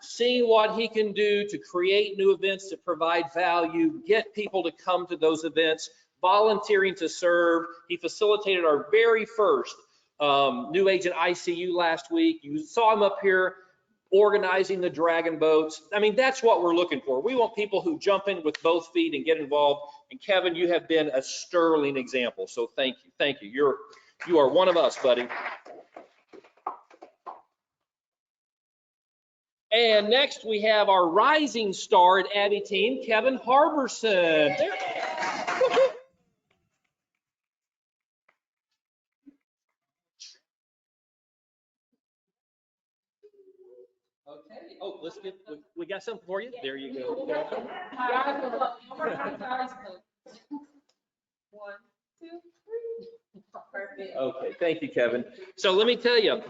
seeing what he can do to create new events to provide value, get people to come to those events, volunteering to serve. He facilitated our very first new agent ICU last week. You saw him up here organizing the dragon boats. I mean, that's what we're looking for. We want people who jump in with both feet and get involved. And Kevin, you have been a sterling example. So thank you. Thank you. You are one of us, buddy. And next we have our rising star at Abby Team, Kevin Harberson. Okay. Oh, we got something for you. There you go. 1, 2, 3. Perfect. Okay, thank you, Kevin. So let me tell you,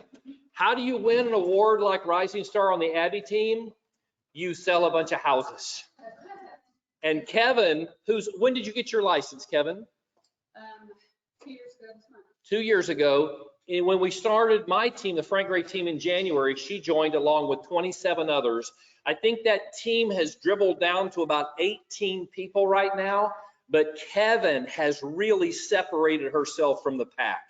how do you win an award like Rising Star on the Abby Team? You sell a bunch of houses. And Kevin, when did you get your license, Kevin? 2 years ago this month. 2 years ago. And when we started my team, the Frank Gray team in January, she joined along with 27 others. I think that team has dribbled down to about 18 people right now, but Kevin has really separated herself from the pack.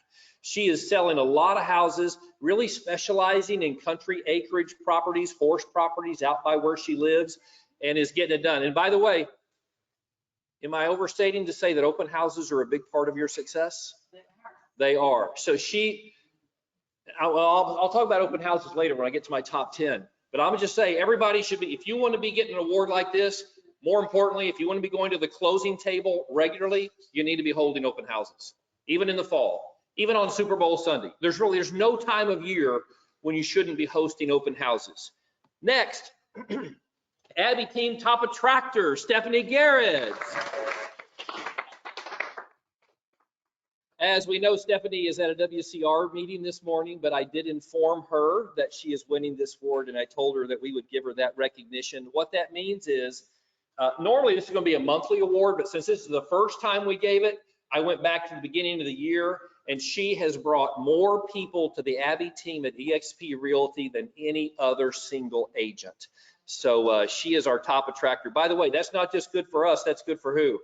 She is selling a lot of houses, really specializing in country acreage properties, horse properties out by where she lives, and is getting it done. And by the way, am I overstating to say that open houses are a big part of your success? They are. So I'll talk about open houses later when I get to my top 10. But I'm gonna just say everybody should be, if you want to be getting an award like this, more importantly, if you want to be going to the closing table regularly, you need to be holding open houses, even in the fall, even on Super Bowl Sunday. There's no time of year when you shouldn't be hosting open houses. Next, Abby Team Top Attractor, Stephanie Garrett. As we know, Stephanie is at a WCR meeting this morning, but I did inform her that she is winning this award, and I told her that we would give her that recognition. What that means is, normally this is going to be a monthly award, but since this is the first time we gave it, I went back to the beginning of the year, and she has brought more people to the Abby Team at eXp Realty than any other single agent. So she is our top attractor. By the way, that's not just good for us, that's good for who?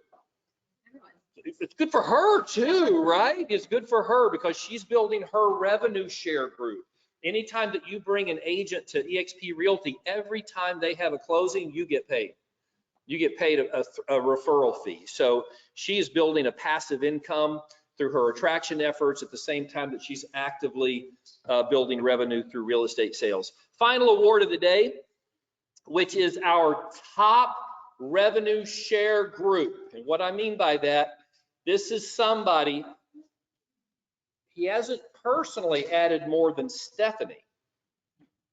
It's good for her too, right? It's good for her because she's building her revenue share group. Anytime that you bring an agent to eXp Realty, every time they have a closing, you get paid. You get paid a referral fee. So she is building a passive income through her attraction efforts at the same time that she's actively building revenue through real estate sales. Final award of the day, which is our top revenue share group. And what I mean by that, this is somebody, he hasn't personally added more than Stephanie,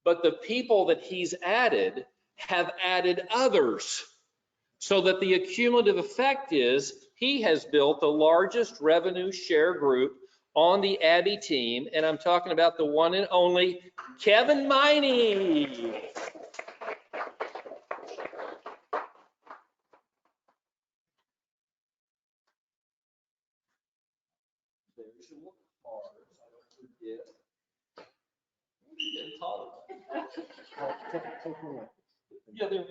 but the people that he's added have added others. So that the cumulative effect is he has built the largest revenue share group on the Abbey team. And I'm talking about the one and only Kevin Miney. There's your cards, I don't forget. You're getting taller. Yeah, there.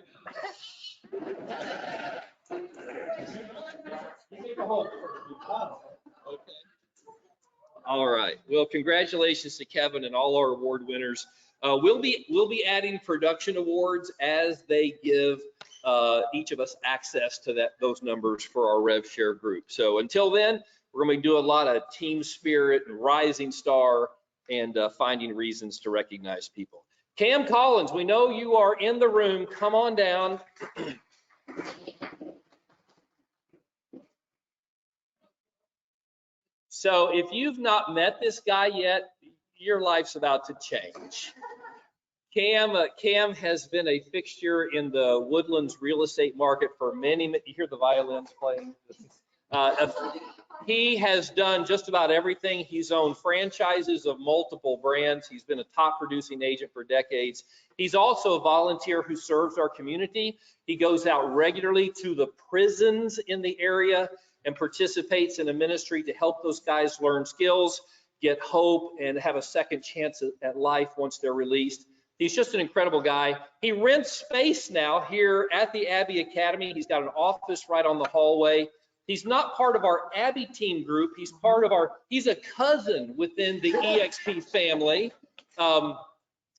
All right. Well, congratulations to Kevin and all our award winners. We'll be adding production awards as they give each of us access to those numbers for our Rev Share group. So until then, we're going to do a lot of team spirit and rising star and finding reasons to recognize people. Cam Collins, we know you are in the room. Come on down. So if you've not met this guy yet, your life's about to change. Cam has been a fixture in the Woodlands real estate market for many, you hear the violins playing? He has done just about everything. He's owned franchises of multiple brands. He's been a top producing agent for decades. He's also a volunteer who serves our community. He goes out regularly to the prisons in the area and participates in a ministry to help those guys learn skills, get hope, and have a second chance at life once they're released. He's just an incredible guy. He rents space now here at the Abbey Academy. He's got an office right on the hallway. He's not part of our Abbey team group. He's a cousin within the EXP family.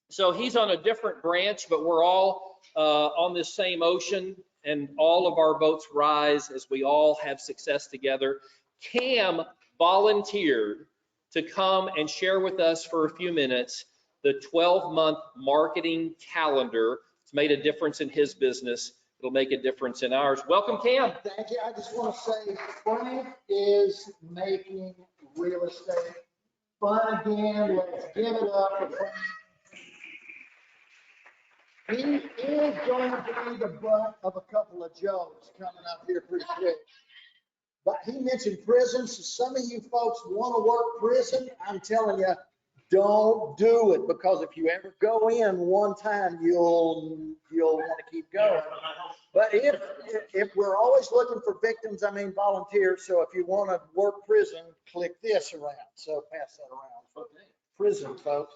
So he's on a different branch, but we're all on this same ocean, and all of our boats rise as we all have success together. Cam volunteered to come and share with us for a few minutes the 12-month marketing calendar. It's made a difference in his business. It'll make a difference in ours. Welcome, Cam. Thank you. I just want to say Frank is making real estate fun again. Let's give it up for Frank. He is going to be the butt of a couple of jokes coming up here pretty quick. But he mentioned prisons. So some of you folks want to work prison. I'm telling you, don't do it, because if you ever go in one time, you'll want to keep going. But if we're always looking for victims, I mean volunteers. So if you want to work prison, click this around. So pass that around. Okay. Prison, folks.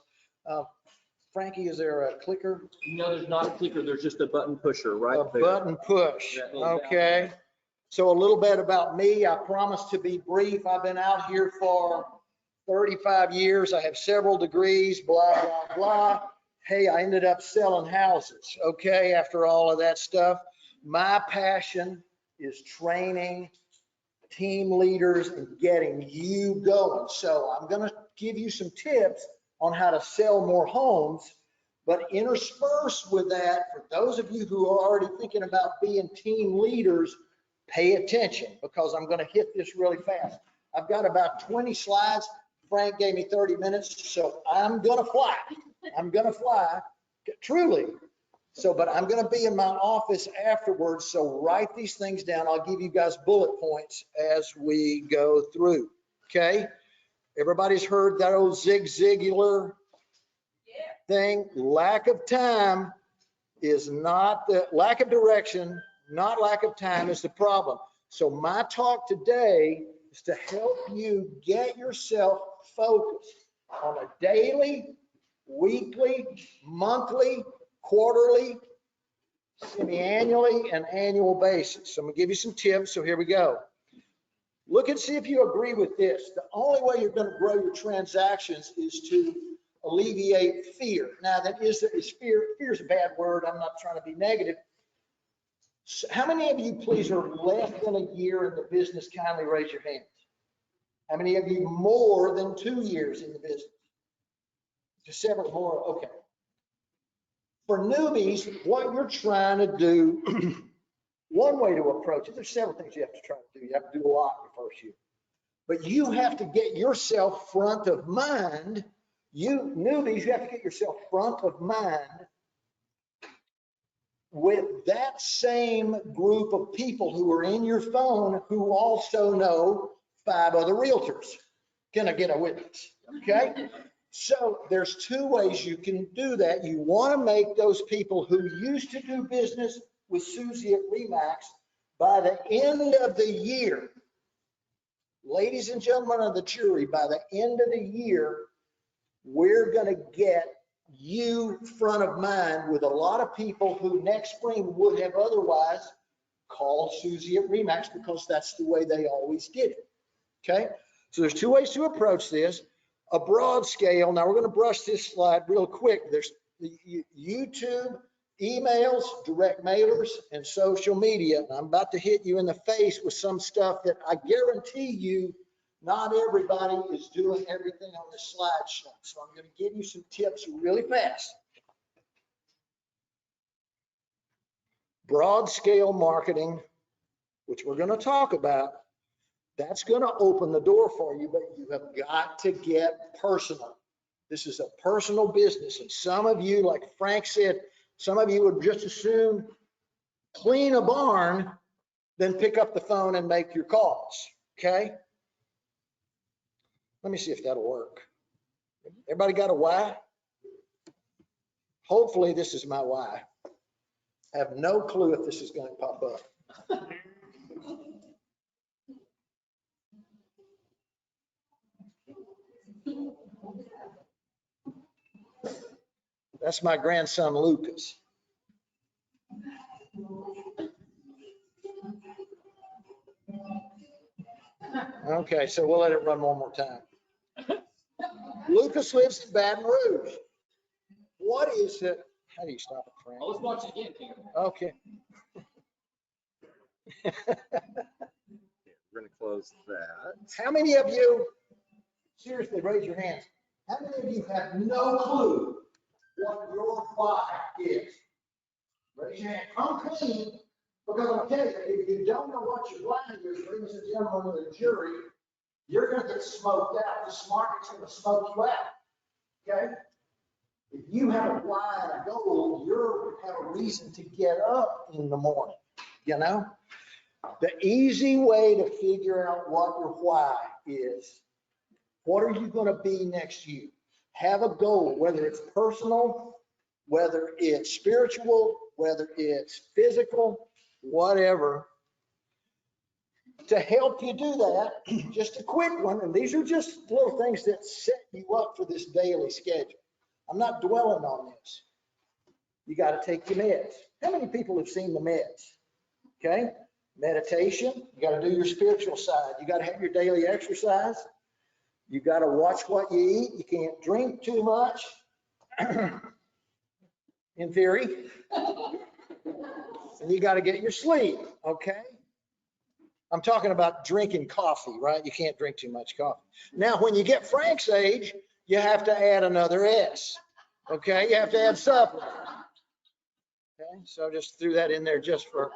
Frankie, is there a clicker? No, there's not a clicker. There's just a button pusher right A there. button push. Okay. So a little bit about me. I promise to be brief. I've been out here for 35 years. I have several degrees, blah, blah, blah. Hey, I ended up selling houses, okay, after all of that stuff. My passion is training team leaders and getting you going. So I'm going to give you some tips on how to sell more homes, but interspersed with that, for those of you who are already thinking about being team leaders, pay attention, because I'm going to hit this really fast. I've got about 20 slides. Frank gave me 30 minutes, so I'm going to fly. I'm going to fly, truly. So, but I'm going to be in my office afterwards, so write these things down. I'll give you guys bullet points as we go through, okay? Everybody's heard that old Zig Ziglar thing. Lack of time is not the lack of direction, not lack of time is the problem. So my talk today is to help you get yourself focused on a daily, weekly, monthly, quarterly, semi-annually, and annual basis. So I'm gonna give you some tips, so here we go. Look and see if you agree with this. The only way you're gonna grow your transactions is to alleviate fear. Now that is fear is a bad word. I'm not trying to be negative. So how many of you, please, are less than a year in the business? Kindly raise your hands. How many of you more than 2 years in the business? Just several more, okay. For newbies, what you're trying to do, one way to approach it, there's several things you have to try to do. You have to do a lot in the first year. But you have to get yourself front of mind. You newbies, you have to get yourself front of mind with that same group of people who are in your phone who also know 5 other realtors. Can I get a witness? Okay? So there's 2 ways you can do that. You want to make those people who used to do business with Susie at Remax by the end of the year. Ladies and gentlemen of the jury, by the end of the year, we're going to get you front of mind with a lot of people who next spring would have otherwise called Susie at Remax because that's the way they always did it. Okay? So there's 2 ways to approach this. A broad scale. Now we're going to brush this slide real quick. There's YouTube, emails, direct mailers, and social media. And I'm about to hit you in the face with some stuff that I guarantee you not everybody is doing everything on this slideshow. So I'm going to give you some tips really fast. Broad scale marketing, which we're going to talk about, that's going to open the door for you, but you have got to get personal. This is a personal business. And some of you, like Frank said, some of you would just as soon clean a barn than pick up the phone and make your calls. Okay? Let me see if that'll work. Everybody got a why? Hopefully this is my why. I have no clue if this is going to pop up. That's my grandson, Lucas. Okay, so we'll let it run one more time. Lucas lives in Baton Rouge. What is it? How do you stop it, Frank? Well, let's watch it again, King. Okay. We're gonna close that. How many of you, seriously, raise your hands. How many of you have no clue what your why is? Raise your hand. I'm clean because I'll tell you, if you don't know what your why is, ladies and gentlemen of the jury, you're going to get smoked out. The market's going to smoke you out. Okay? If you have a why and a goal, you have a reason to get up in the morning. You know? The easy way to figure out what your why is, what are you going to be next year? Have a goal, whether it's personal, whether it's spiritual, whether it's physical, whatever. To help you do that, just a quick one, and these are just little things that set you up for this daily schedule. I'm not dwelling on this. You got to take your meds. How many people have seen the meds? Okay, meditation, you got to do your spiritual side. You got to have your daily exercise. You got to watch what you eat. You can't drink too much, in theory. And you got to get your sleep, okay? I'm talking about drinking coffee, right? You can't drink too much coffee. Now, when you get Frank's age, you have to add another S, okay? You have to add supplement. Okay, so just threw that in there just for.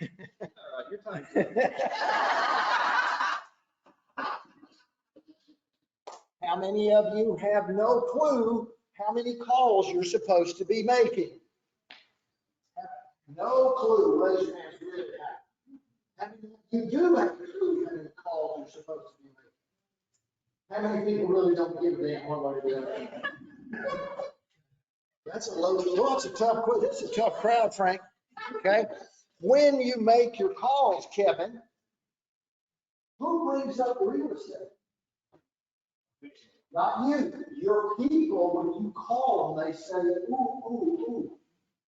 Your time. How many of you have no clue how many calls you're supposed to be making? No clue. Raise your hands really high. How many of you do have a clue how many calls you're supposed to be making? How many people really don't give a damn one way or the other? That's a low, well, it's a tough, this is a tough crowd, Frank. Okay. When you make your calls, Kevin, who brings up the real estate? Not you. Your people, when you call them, they say, ooh,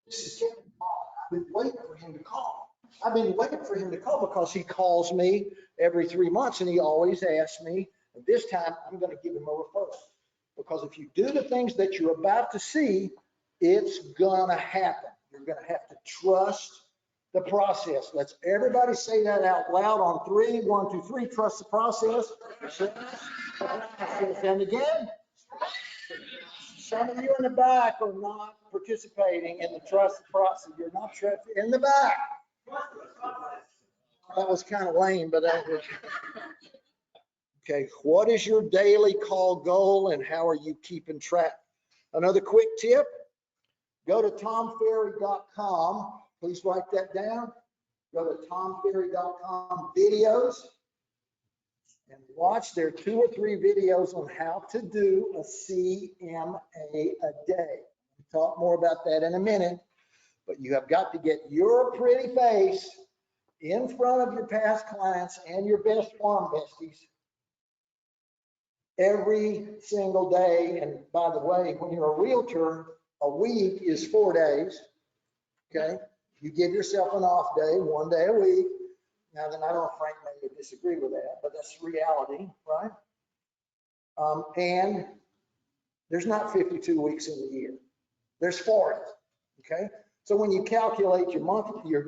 this is Kevin. I've been waiting for him to call. I've been waiting for him to call because he calls me every 3 months and he always asks me, this time I'm going to give him a referral. Because if you do the things that you're about to see, it's going to happen. You're going to have to trust the process. Let's everybody say that out loud on 3. 1, 2, 3. Trust the process. And again, some of you in the back are not participating in the trust the process. You're not in the back. That was kind of lame, but that was. Okay, what is your daily call goal and how are you keeping track? Another quick tip, Go to tomferry.com. Please write that down. Go to tomferry.com videos and watch. There are 2 or 3 videos on how to do a CMA a day. We'll talk more about that in a minute, but you have got to get your pretty face in front of your past clients and your best farm besties every single day. And by the way, when you're a realtor, a week is 4 days. Okay. You give yourself an off day, 1 day a week. Now, then I know Frank may disagree with that, but that's reality, right? And there's not 52 weeks in the year. There's 40. Okay. So when you calculate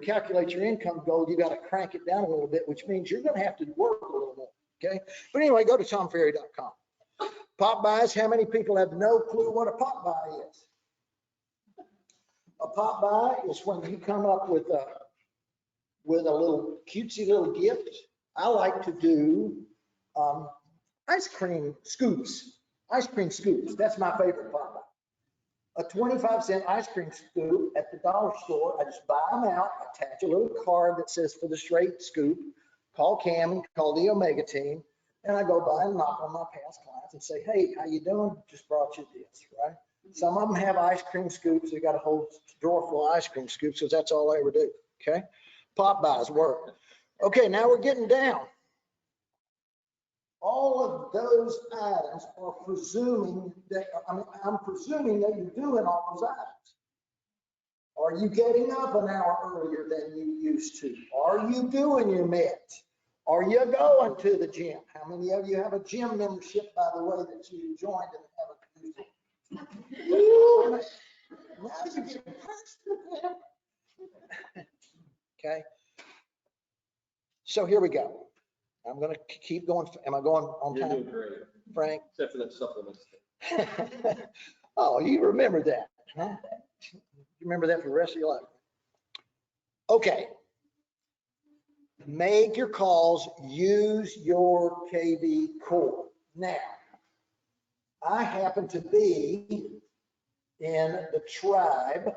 calculate your income goal, you got to crank it down a little bit, which means you're going to have to work a little more. Okay. But anyway, go to tomferry.com. Pop buys. How many people have no clue what a pop buy is? A pop buy is when you come up with a little cutesy little gift. I like to do ice cream scoops. Ice cream scoops. That's my favorite pop buy. A 25-cent ice cream scoop at the dollar store. I just buy them out, attach a little card that says for the straight scoop, call Cam and call the Omega team, and I go by and knock on my past clients and say, hey, how you doing? Just brought you this, right? Some of them have ice cream scoops. They got a whole drawer full of ice cream scoops because that's all I ever do, okay? Pop buys work. Okay, now we're getting down. All of those items are presuming that, I'm presuming that you're doing all those items. Are you getting up an hour earlier than you used to? Are you doing your meds? Are you going to the gym? How many of you have a gym membership, by the way, that you joined and haven't used it? Ooh, now you're getting personal. Okay. So here we go. I'm going to keep going. Am I going on You're time, doing great, Frank? except for that supplements. Oh, you remember that, huh? You remember that for the rest of your life. Okay. Make your calls, use your KV core. Now, I happen to be in the tribe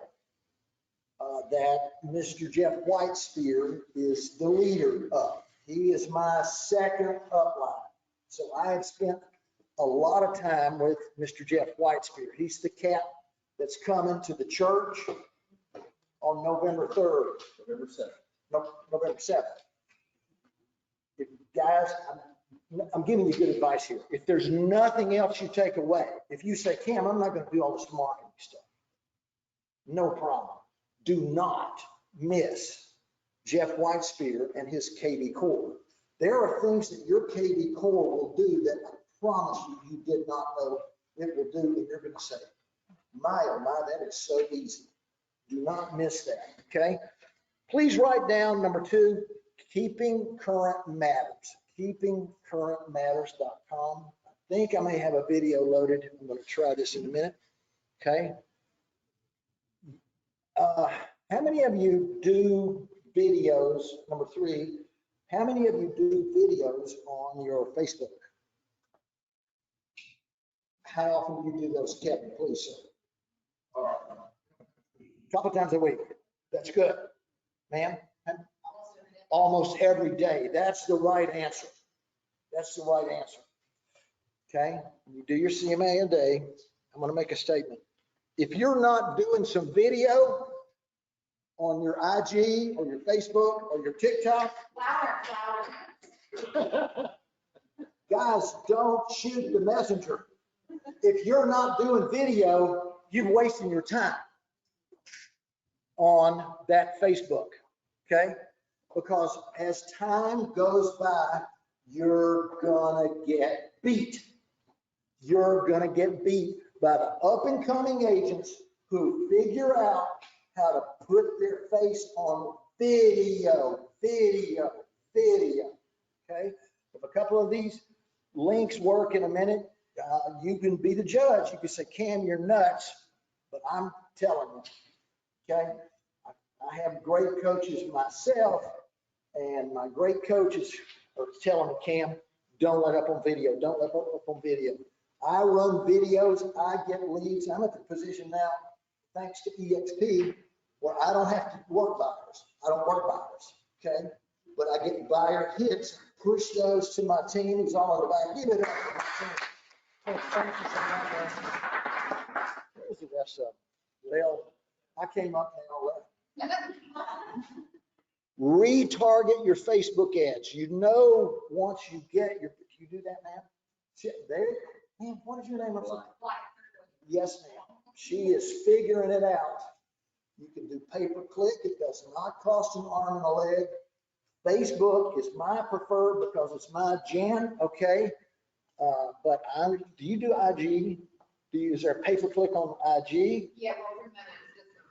that Mr. Jeff Whitespear is the leader of. He is my second upline. So I have spent a lot of time with Mr. Jeff Whitespear. He's the cat that's coming to the church on November 3rd. November 7th. No, November 7th. If, guys, I'm giving you good advice here. If there's nothing else you take away, if you say, Cam, I'm not going to do all this marketing stuff, no problem. Do not miss Jeff Whitespear and his KV core. There are things that your KV core will do that I promise you did not know it will do, and you're going to say, my, oh my, that is so easy. Do not miss that, okay? Please write down number 2, Keeping Current Matters, keepingcurrentmatters.com. I think I may have a video loaded. I'm going to try this in a minute, okay? How many of you do videos? Number 3, how many of you do videos on your Facebook? How often do you do those, Kevin, please, sir? A couple times a week. That's good. Ma'am? Almost every day. That's the right answer. That's the right answer. Okay? When you do your CMA a day, I'm going to make a statement. If you're not doing some video on your IG or your Facebook or your TikTok, guys, don't shoot the messenger. If you're not doing video, you're wasting your time on that Facebook, okay? Because as time goes by, you're gonna get beat. You're gonna get beat by the up and coming agents who figure out how to put their face on video, okay? If a couple of these links work in a minute, you can be the judge. You can say, Cam, you're nuts, but I'm telling you, okay? I have great coaches myself, and my great coaches are telling me, Cam, don't let up on video. Don't let up on video. I run videos. I get leads. I'm at the position now thanks to EXP, where I don't have to work buyers. I don't work buyers, okay? But I get buyer hits, push those to my team who's all in the back. Give it up. Oh, thank you so much. Where's the rest of them? Well, I came up and all left. Retarget your Facebook ads. You know, once you get your, you do that, ma'am? There, ma'am, what is your name? I'm sorry. Yes, ma'am. She is figuring it out. You can do pay-per-click. It does not cost an arm and a leg. Facebook is my preferred because it's my gen, okay? But do you do IG? Is there a pay-per-click on IG? Yeah, well, we're gonna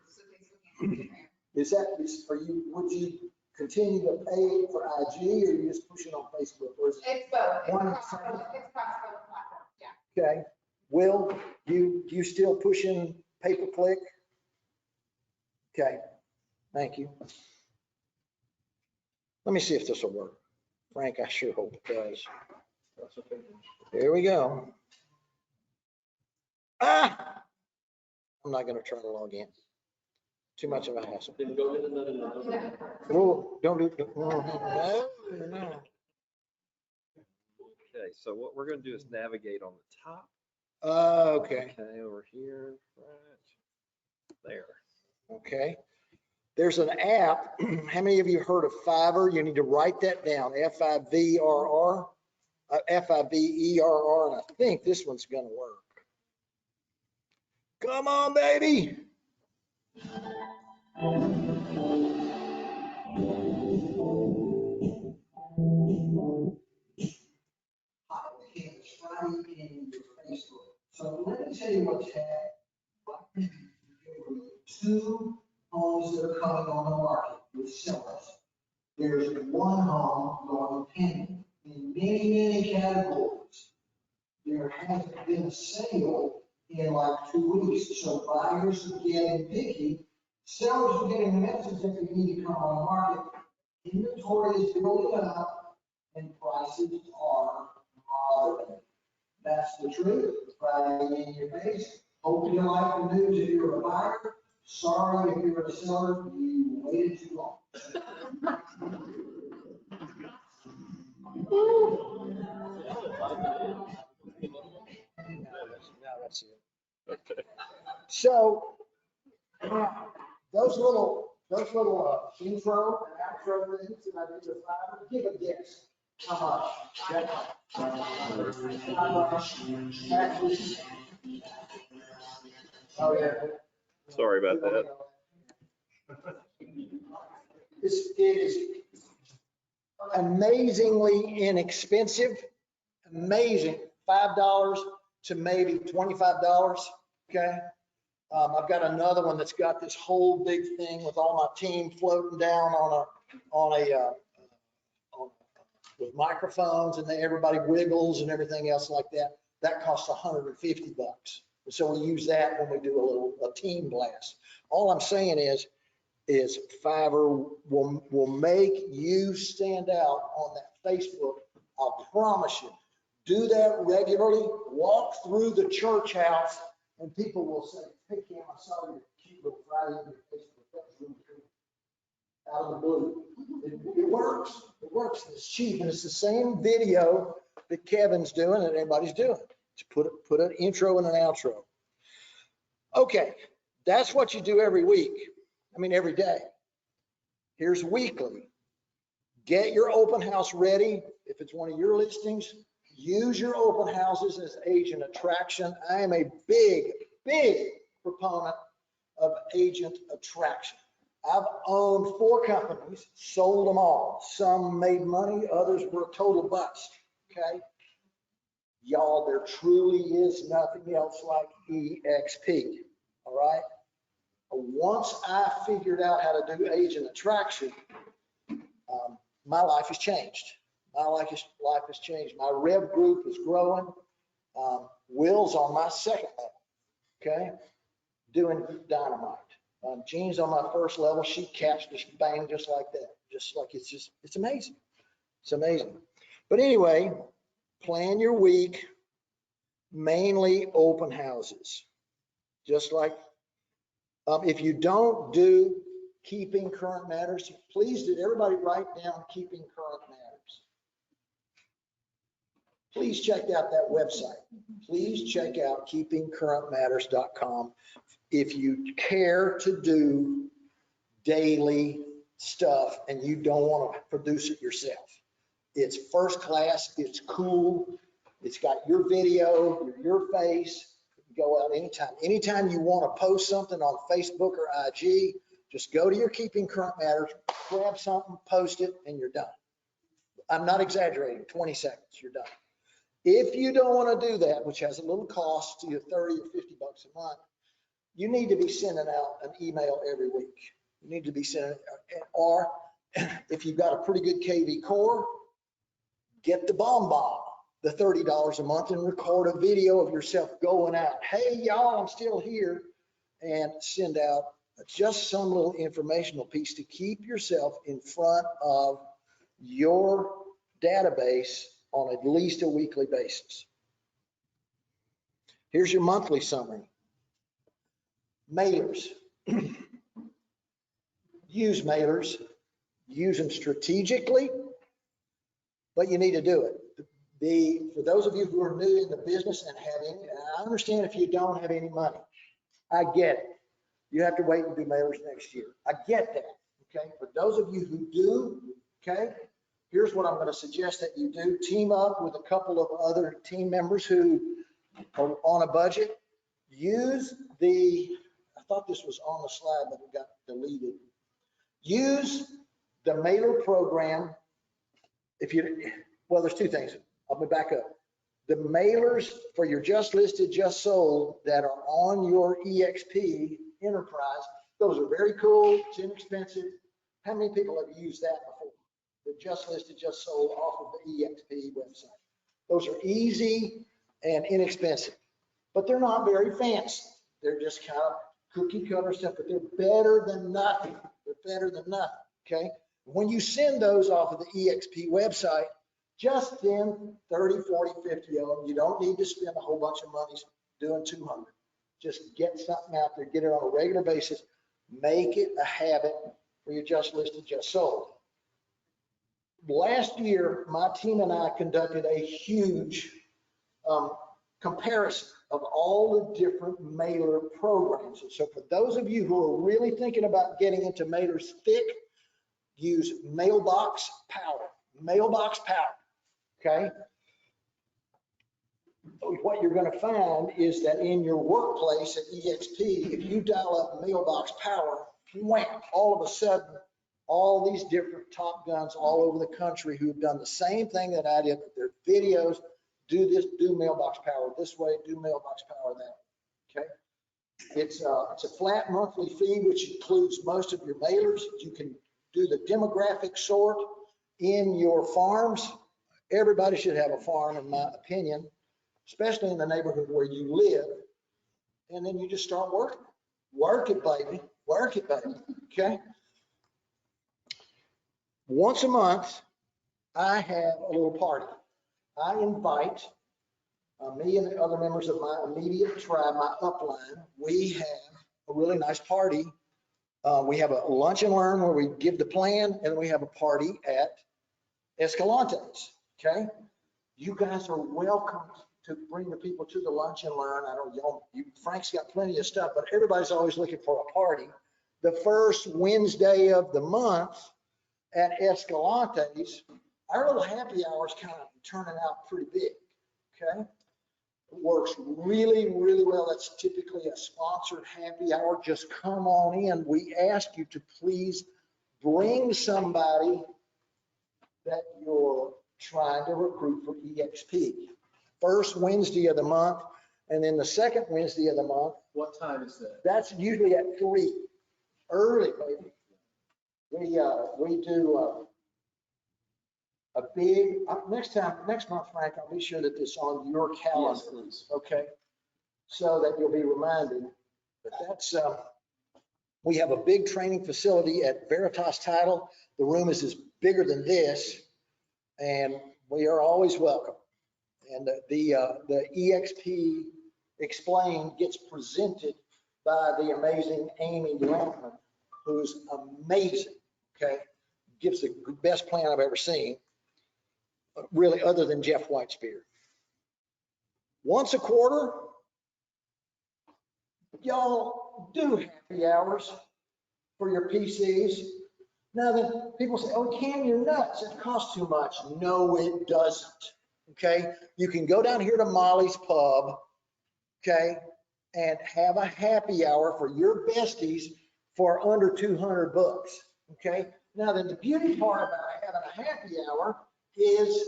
so Facebook and Instagram. Is that, would you continue to pay for IG or you just push it on Facebook? Or is it It's both. one? It's across both platforms, yeah. Okay. Will, you still pushing pay-per-click? Okay, thank you. Let me see if this will work. Frank, I sure hope it does. Here we go. Ah! I'm not gonna try to log in. Too much of a hassle. Then go to the. Oh, don't do, no. Okay, so what we're gonna do is navigate on the top. Okay, Okay, over here, right there. okay. There's an app. How many of you heard of Fiverr? You need to write that down. Fiverr, Fiverr, and I think this one's gonna work. Come on, baby. In your Facebook. So let me tell you what's happening. Two homes that are coming on the market with sellers. There's one home going pending in many categories. There hasn't been a sale in like 2 weeks, so buyers are getting picky. Sellers are getting the message that they need to come on the market. Inventory is building up and prices are moderating. That's the truth. Friday in your face. Hope you like the news if you're a buyer. Sorry if you're a seller, you waited too long. Now that's it. Okay. So those little intro and outro things that I did with Fiverr, give a guess. How much? Oh, yeah. Sorry about that. It is amazingly inexpensive, amazing, $5 to maybe $25, okay? I've got another one that's got this whole big thing with all my team floating down with microphones and then everybody wiggles and everything else like that. That costs $150. So we use that when we do a team blast. All I'm saying is Fiverr will make you stand out on that Facebook. I'll promise you. Do that regularly. Walk through the church house and people will say, hey, Cam, I saw your cute little Friday on your Facebook. That was really cool. Out of the blue. It works. It works. It's cheap. And it's the same video that Kevin's doing and everybody's doing. Just put an intro and an outro. Okay. That's what you do every week. Every day. Here's weekly. Get your open house ready. If it's one of your listings, use your open houses as agent attraction. I am a big proponent of agent attraction. I've owned 4 companies, sold them all. Some made money, others were a total bust, okay? Y'all, there truly is nothing else like EXP, all right? Once I figured out how to do agent attraction, my life has changed. My life has changed. My Rev group is growing. Will's on my second level, okay? Doing dynamite. Jean's on my first level. She caps just bang just like that. Just like it's amazing. It's amazing. But anyway, plan your week, mainly open houses. Just like If you don't do Keeping Current Matters, please did everybody write down Keeping Current Matters. Please check out that website. Please check out keepingcurrentmatters.com if you care to do daily stuff and you don't want to produce it yourself. It's first class, it's cool, it's got your video, your face. You can go out anytime. Anytime you want to post something on Facebook or IG, just go to your Keeping Current Matters, grab something, post it, and you're done. I'm not exaggerating, 20 seconds, you're done. If you don't want to do that, which has a little cost to you, 30 or 50 bucks a month, you need to be sending out an email every week. You need to be sending, or if you've got a pretty good KV core, get the BombBomb, the $30 a month, and record a video of yourself going out. Hey, y'all, I'm still here, and send out just some little informational piece to keep yourself in front of your database on at least a weekly basis. Here's your monthly summary. Mailers. Use mailers. Use them strategically, but you need to do it. For those of you who are new in the business and I understand if you don't have any money. I get it. You have to wait and do mailers next year. I get that, okay? For those of you who do, okay, here's what I'm going to suggest that you do. Team up with a couple of other team members who are on a budget. Use I thought this was on the slide, but it got deleted. Use the mailer program. Well, there's two things. I'll back up. The mailers for your just listed, just sold that are on your EXP enterprise, those are very cool. It's inexpensive. How many people have used that before? The just listed, just sold off of the EXP website. Those are easy and inexpensive, but they're not very fancy. They're just kind of cookie cutter stuff, but they're better than nothing. They're better than nothing, okay? When you send those off of the EXP website, just send 30, 40, 50 of them. You don't need to spend a whole bunch of money doing 200. Just get something out there, get it on a regular basis, make it a habit for your just listed, just sold. Last year, my team and I conducted a huge comparison of all the different mailer programs. And so for those of you who are really thinking about getting into mailers thick, use Mailbox Power. Mailbox Power, okay? What you're going to find is that in your workplace at EXP, if you dial up Mailbox Power, wham, all of a sudden, all these different top guns all over the country who have done the same thing that I did with their videos, do this, do Mailbox Power this way, do Mailbox Power that way, okay? It's a flat monthly fee, which includes most of your mailers. You can do the demographic sort in your farms. Everybody should have a farm, in my opinion, especially in the neighborhood where you live. And then you just start working. Work it, baby. Work it, baby. Okay? Once a month, I have a little party. I invite me and the other members of my immediate tribe, my upline. We have a really nice party. We have a lunch and learn where we give the plan, and we have a party at Escalante's. Okay? You guys are welcome to bring the people to the lunch and learn. I don't, Frank's got plenty of stuff, but everybody's always looking for a party. The first Wednesday of the month at Escalante's, our little happy hour is kind of turning out pretty big, okay? It works really, really well. That's typically a sponsored happy hour. Just come on in. We ask you to please bring somebody that you're trying to recruit for EXP. First Wednesday of the month, and then the second Wednesday of the month. What time is that? That's usually at 3, early, baby. We do a big, next month, Frank, I'll be sure that it's on your calendar. Yes, okay? So that you'll be reminded. But that's, we have a big training facility at Veritas Title. The room is bigger than this, and we are always welcome. And the EXP Explained gets presented by the amazing Amy Lampman, who's amazing, okay? Gives the best plan I've ever seen, really, other than Jeff Whitespear. Once a quarter, y'all do happy hours for your PCs. Now then, people say, oh, Cam, you're nuts. It costs too much. No, it doesn't. Okay. You can go down here to Molly's Pub, okay, and have a happy hour for your besties for under 200 bucks. Okay. Now then, the beauty part about having a happy hour is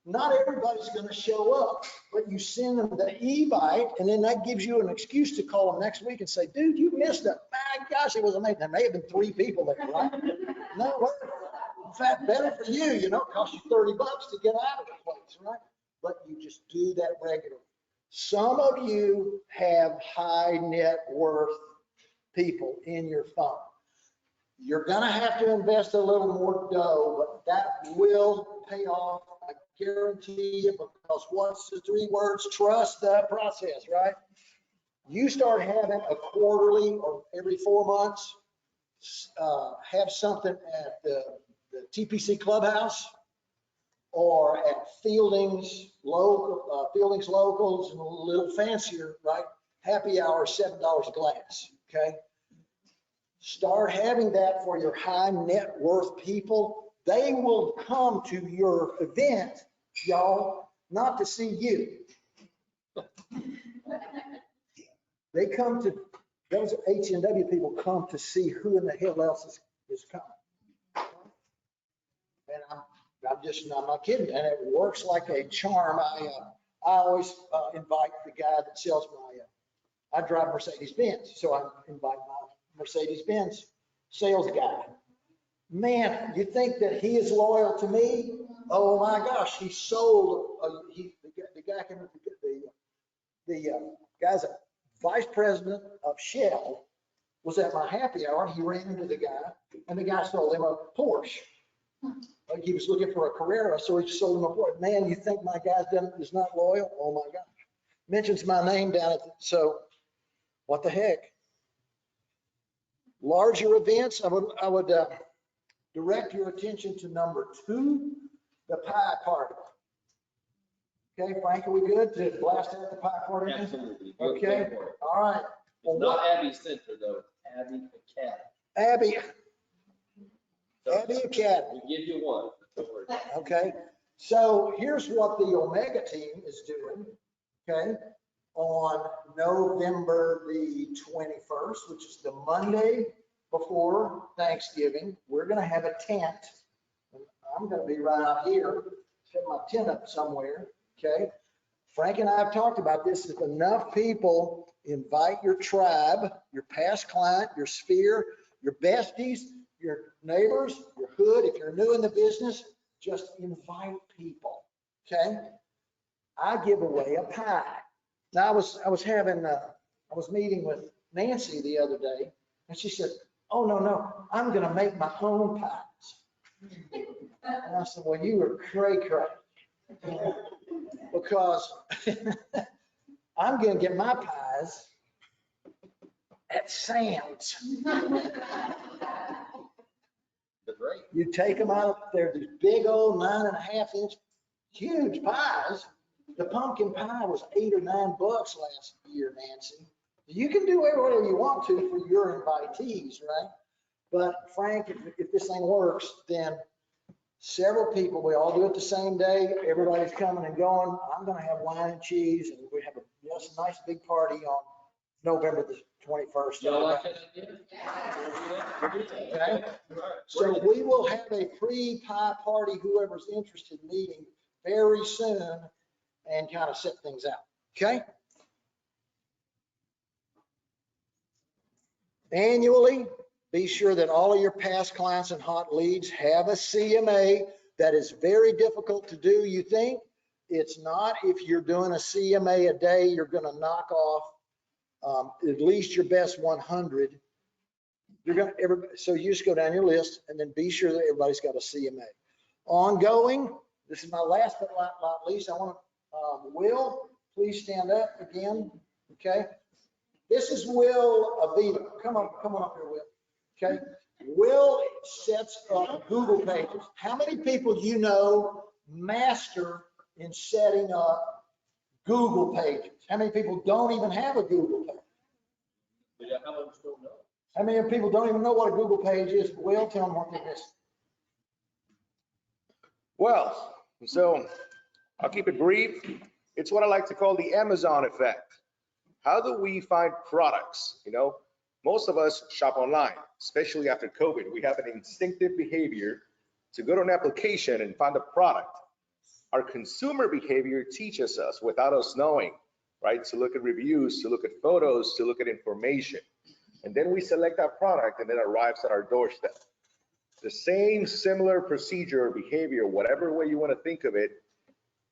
not everybody's going to show up, but you send them the invite, and then that gives you an excuse to call them next week and say, dude, you missed it. My gosh, it was amazing. There may have been 3 people there, right? No, in fact, better for you, you know, it costs you 30 bucks to get out of the place, right? But you just do that regularly. Some of you have high net worth people in your phone. You're going to have to invest a little more dough, but that will pay off. I guarantee you, because what's the 3 words? Trust the process, right? You start having a quarterly or every 4 months, have something at the TPC clubhouse or at Fieldings Locals, and a little fancier, right? Happy hour, $7 a glass, okay? Start having that for your high net worth people. They will come to your event, y'all, not to see you. They come to, those H&W people come to see who in the hell else is coming. And I'm not kidding. And it works like a charm. I always invite the guy that sells I drive Mercedes-Benz. So I invite my Mercedes-Benz sales guy. Man, you think that he is loyal to me? Oh my gosh, he sold, the guy's a vice president of Shell, was at my happy hour, and he ran into the guy, and the guy sold him a Porsche. Like he was looking for a Carrera, so he sold him a Porsche. Man, you think my guy's is not loyal? Oh my gosh. Mentions my name down at so what the heck? Larger events, I would direct your attention to number 2, the pie party. Okay, Frank, are we good to blast out the pie party? Absolutely. Okay, all right. Well, It's not Abbey Center though, it's Abbey Academy. Abbey Academy. We give you one. Don't worry. Okay, so here's what the Omega team is doing, okay? On November the 21st, which is the Monday before Thanksgiving, we're gonna have a tent. I'm gonna be right out here, set my tent up somewhere, okay? Frank and I have talked about this. If enough people invite your tribe, your past client, your sphere, your besties, your neighbors, your hood, if you're new in the business, just invite people, okay? I give away a pie. Now I was meeting with Nancy the other day, and she said, oh, no, I'm gonna make my own pies. And I said, well, you are cray. Because I'm gonna get my pies at Sam's. Great. You take them out, they're these big old 9.5-inch huge pies. The pumpkin pie was $8 or $9 last year, Nancy. You can do whatever you want to for your invitees, right? But Frank, if this thing works, then several people, we all do it the same day. Everybody's coming and going. I'm going to have wine and cheese, and we have a nice big party on November the 21st. Y'all like that idea? Okay. So we will have a pre-pie party, whoever's interested, meeting very soon and kind of set things out. Okay. Annually, be sure that all of your past clients and hot leads have a CMA. That is very difficult to do, you think. It's not. If you're doing a CMA a day, you're going to knock off at least your best 100. So you just go down your list and then be sure that everybody's got a CMA. Ongoing, this is my last but not least. I want to, Will, please stand up again, okay? This is Will Aviva. Come on up here, Will. Okay? Will sets up Google pages. How many people do you know master in setting up Google pages? How many people don't even have a Google page? Yeah, how much don't know? How many people don't even know what a Google page is? Will, tell them what they missed. Well, so I'll keep it brief. It's what I like to call the Amazon effect. How do we find products? You know, most of us shop online, especially after COVID. We have an instinctive behavior to go to an application and find a product. Our consumer behavior teaches us without us knowing, right? To look at reviews, to look at photos, to look at information. And then we select that product and it arrives at our doorstep. The same similar procedure or behavior, whatever way you want to think of it,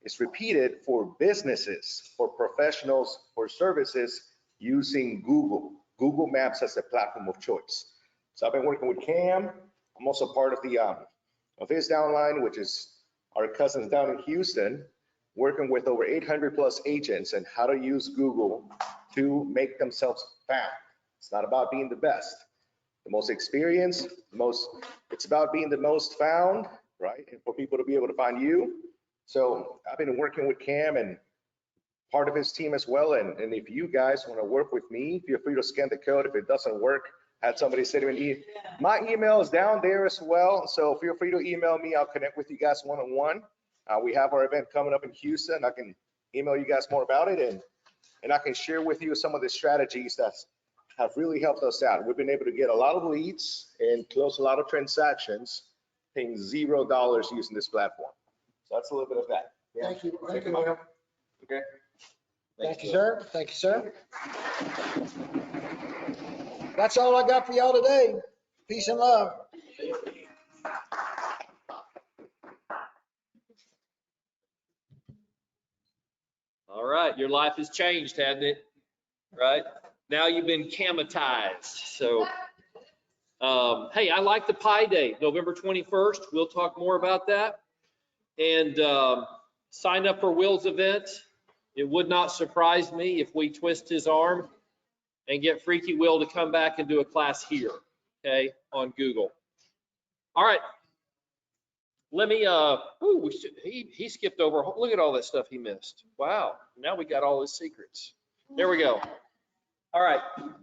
is repeated for businesses, for professionals, for services using Google. Google Maps as a platform of choice. So I've been working with Cam. I'm also part of the of his downline, which is our cousins down in Houston, working with over 800 plus agents and how to use Google to make themselves found. It's not about being the best, the most experienced, it's about being the most found, right? And for people to be able to find you. So I've been working with Cam and part of his team as well. And if you guys want to work with me, feel free to scan the code. If it doesn't work, I had somebody say to me, my email is down there as well. So feel free to email me. I'll connect with you guys one-on-one. We have our event coming up in Houston. I can email you guys more about it and I can share with you some of the strategies that have really helped us out. We've been able to get a lot of leads and close a lot of transactions paying $0 using this platform. So that's a little bit of that. Yeah. Thank you. Thank you, Will. Okay. Thank you, sir. Thank you, sir. That's all I got for y'all today. Peace and love. All right, your life has changed, hasn't it? Right? Now you've been camatized. So, hey, I like the Pi Day, November 21st. We'll talk more about that. And sign up for Will's event. It would not surprise me if we twist his arm and get Freaky Will to come back and do a class here, okay, on Google. All right. Let me, he skipped over. Look at all that stuff he missed. Wow. Now we got all his secrets. There we go. All right.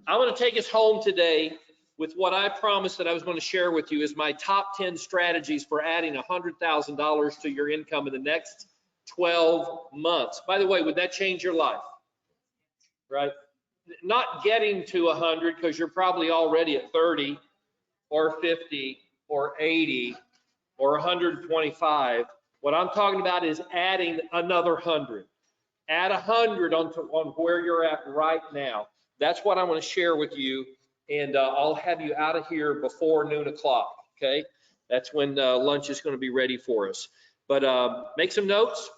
I'm going to take us home today with what I promised that I was going to share with you is my top 10 strategies for adding $100,000 to your income in the next 12 months. By the way, would that change your life? Right? Not getting to 100 because you're probably already at 30 or 50 or 80 or 125. What I'm talking about is adding another 100. Add 100 on where you're at right now. That's what I'm going to share with you. And I'll have you out of here before noon o'clock, okay? That's when lunch is going to be ready for us. But make some notes.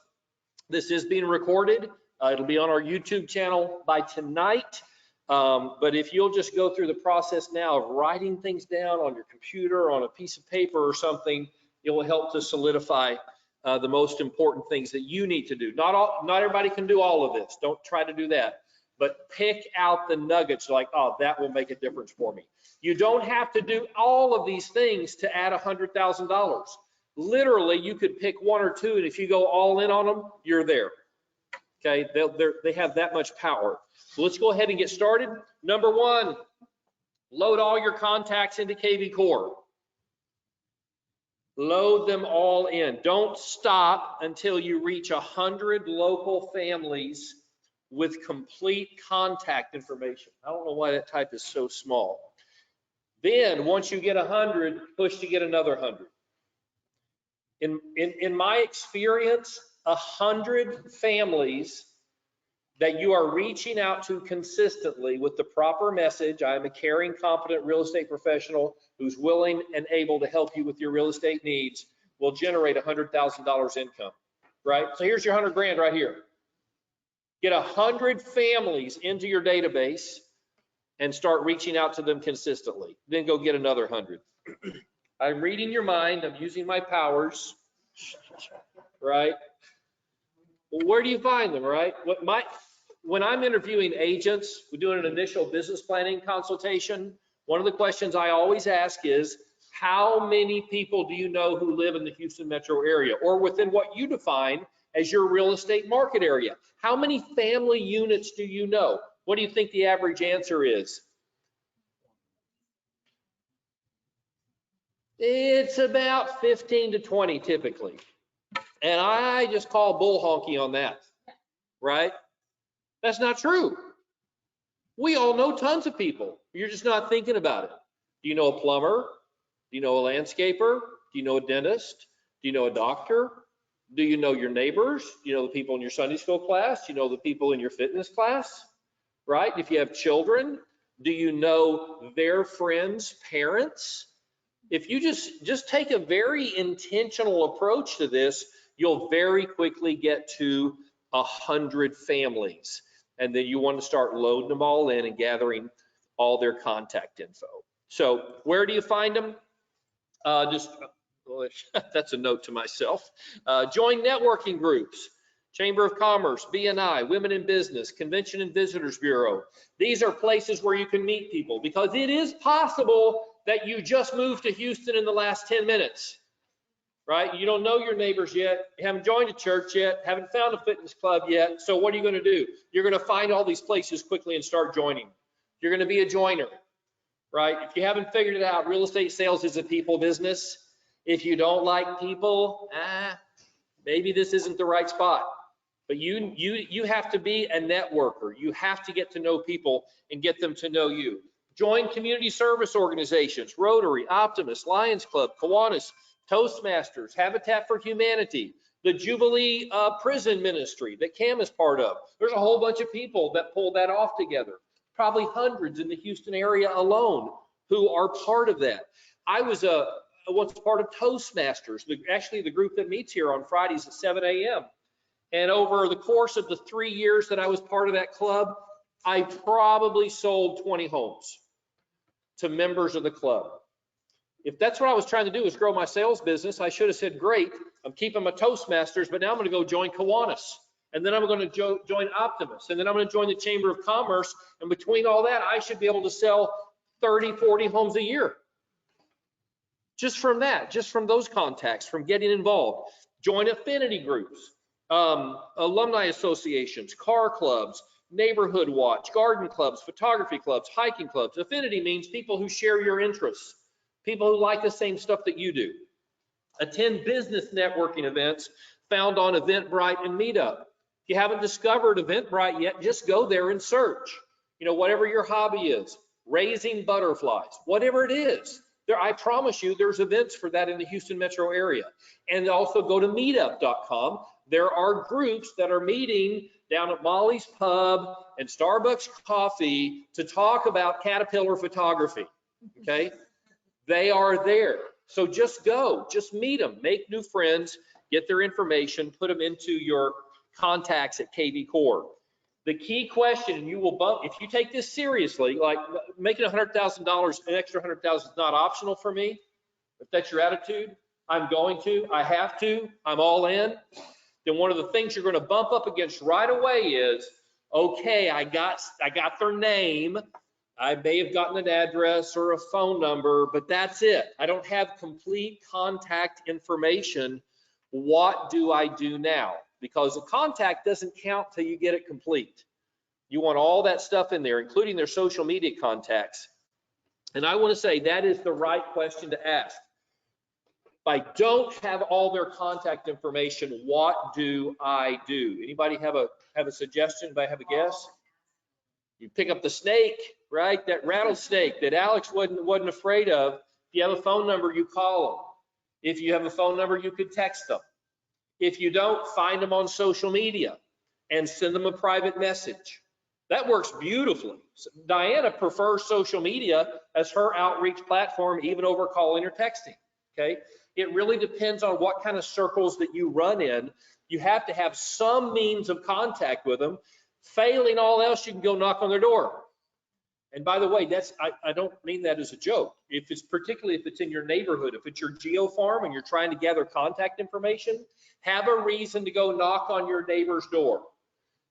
This is being recorded. It'll be on our YouTube channel by tonight. But if you'll just go through the process now of writing things down on your computer, on a piece of paper or something, it will help to solidify the most important things that you need to do. Not everybody can do all of this. Don't try to do that. But pick out the nuggets like, oh, that will make a difference for me. You don't have to do all of these things to add $100,000. Literally, you could pick one or two, and if you go all in on them, you're there. Okay, they have that much power. So let's go ahead and get started. Number one, load all your contacts into KV Core. Load them all in. Don't stop until you reach 100 local families with complete contact information. I don't know why that type is so small. Then once you get 100, push to get another 100. In my experience, 100 families that you are reaching out to consistently with the proper message, I'm a caring, competent real estate professional who's willing and able to help you with your real estate needs, will generate $100,000 income, right? So here's your 100 grand right here. Get 100 families into your database and start reaching out to them consistently. Then go get another 100. I'm reading your mind. I'm using my powers, right? Well, where do you find them, right? when I'm interviewing agents, we're doing an initial business planning consultation. One of the questions I always ask is, how many people do you know who live in the Houston metro area or within what you define as your real estate market area? How many family units do you know? What do you think the average answer is? It's about 15 to 20 typically. And I just call bull honky on that, right? That's not true. We all know tons of people. You're just not thinking about it. Do you know a plumber? Do you know a landscaper? Do you know a dentist? Do you know a doctor? Do you know your neighbors? Do you know the people in your Sunday school class? Do you know the people in your fitness class? Right? If you have children, do you know their friends' parents? If you just take a very intentional approach to this, you'll very quickly get to 100 families. And then you want to start loading them all in and gathering all their contact info. So where do you find them? That's a note to myself. Join networking groups, Chamber of Commerce, BNI, Women in Business, Convention and Visitors Bureau. These are places where you can meet people because it is possible that you just moved to Houston in the last 10 minutes, right? You don't know your neighbors yet, you haven't joined a church yet, haven't found a fitness club yet. So what are you going to do? You're going to find all these places quickly and start joining. You're going to be a joiner, right? If you haven't figured it out, real estate sales is a people business. If you don't like people, maybe this isn't the right spot. But you have to be a networker. You have to get to know people and get them to know you. Join community service organizations, Rotary, Optimist, Lions Club, Kiwanis, Toastmasters, Habitat for Humanity, the Jubilee Prison Ministry that Cam is part of. There's a whole bunch of people that pull that off together. Probably hundreds in the Houston area alone who are part of that. I was once part of Toastmasters, actually the group that meets here on Fridays at 7 a.m. And over the course of the 3 years that I was part of that club, I probably sold 20 homes to members of the club. If that's what I was trying to do is grow my sales business, I should have said, great, I'm keeping my Toastmasters, but now I'm going to go join Kiwanis. And then I'm going to join Optimus. And then I'm going to join the Chamber of Commerce. And between all that, I should be able to sell 30, 40 homes a year. Just from that, just from those contacts, from getting involved. Join affinity groups, alumni associations, car clubs, neighborhood watch, garden clubs, photography clubs, hiking clubs. Affinity means people who share your interests, people who like the same stuff that you do. Attend business networking events found on Eventbrite and Meetup. If you haven't discovered Eventbrite yet, just go there and search. You know, whatever your hobby is, raising butterflies, whatever it is. There, I promise you, there's events for that in the Houston metro area. And also go to meetup.com. There are groups that are meeting down at Molly's Pub and Starbucks Coffee to talk about Caterpillar photography, okay? They are there. So just go, just meet them, make new friends, get their information, put them into your contacts at KV Core. The key question, and you will bump, if you take this seriously, like making $100,000, an extra $100,000 is not optional for me. If that's your attitude, I'm going to, I have to, I'm all in. Then one of the things you're going to bump up against right away is, okay, I got their name. I may have gotten an address or a phone number, but that's it. I don't have complete contact information. What do I do now? Because the contact doesn't count till you get it complete. You want all that stuff in there, including their social media contacts. And I want to say that is the right question to ask. If I don't have all their contact information, what do I do? Anybody have a suggestion? Anybody have a guess? You pick up the snake, right? That rattlesnake that Alex wasn't afraid of. If you have a phone number, you call them. If you have a phone number, you could text them. If you don't, find them on social media and send them a private message. That works beautifully. Diana prefers social media as her outreach platform, even over calling or texting, okay? It really depends on what kind of circles that you run in. You have to have some means of contact with them. Failing all else, you can go knock on their door. And by the way, I don't mean that as a joke. Particularly if it's in your neighborhood, if it's your geo farm and you're trying to gather contact information, have a reason to go knock on your neighbor's door.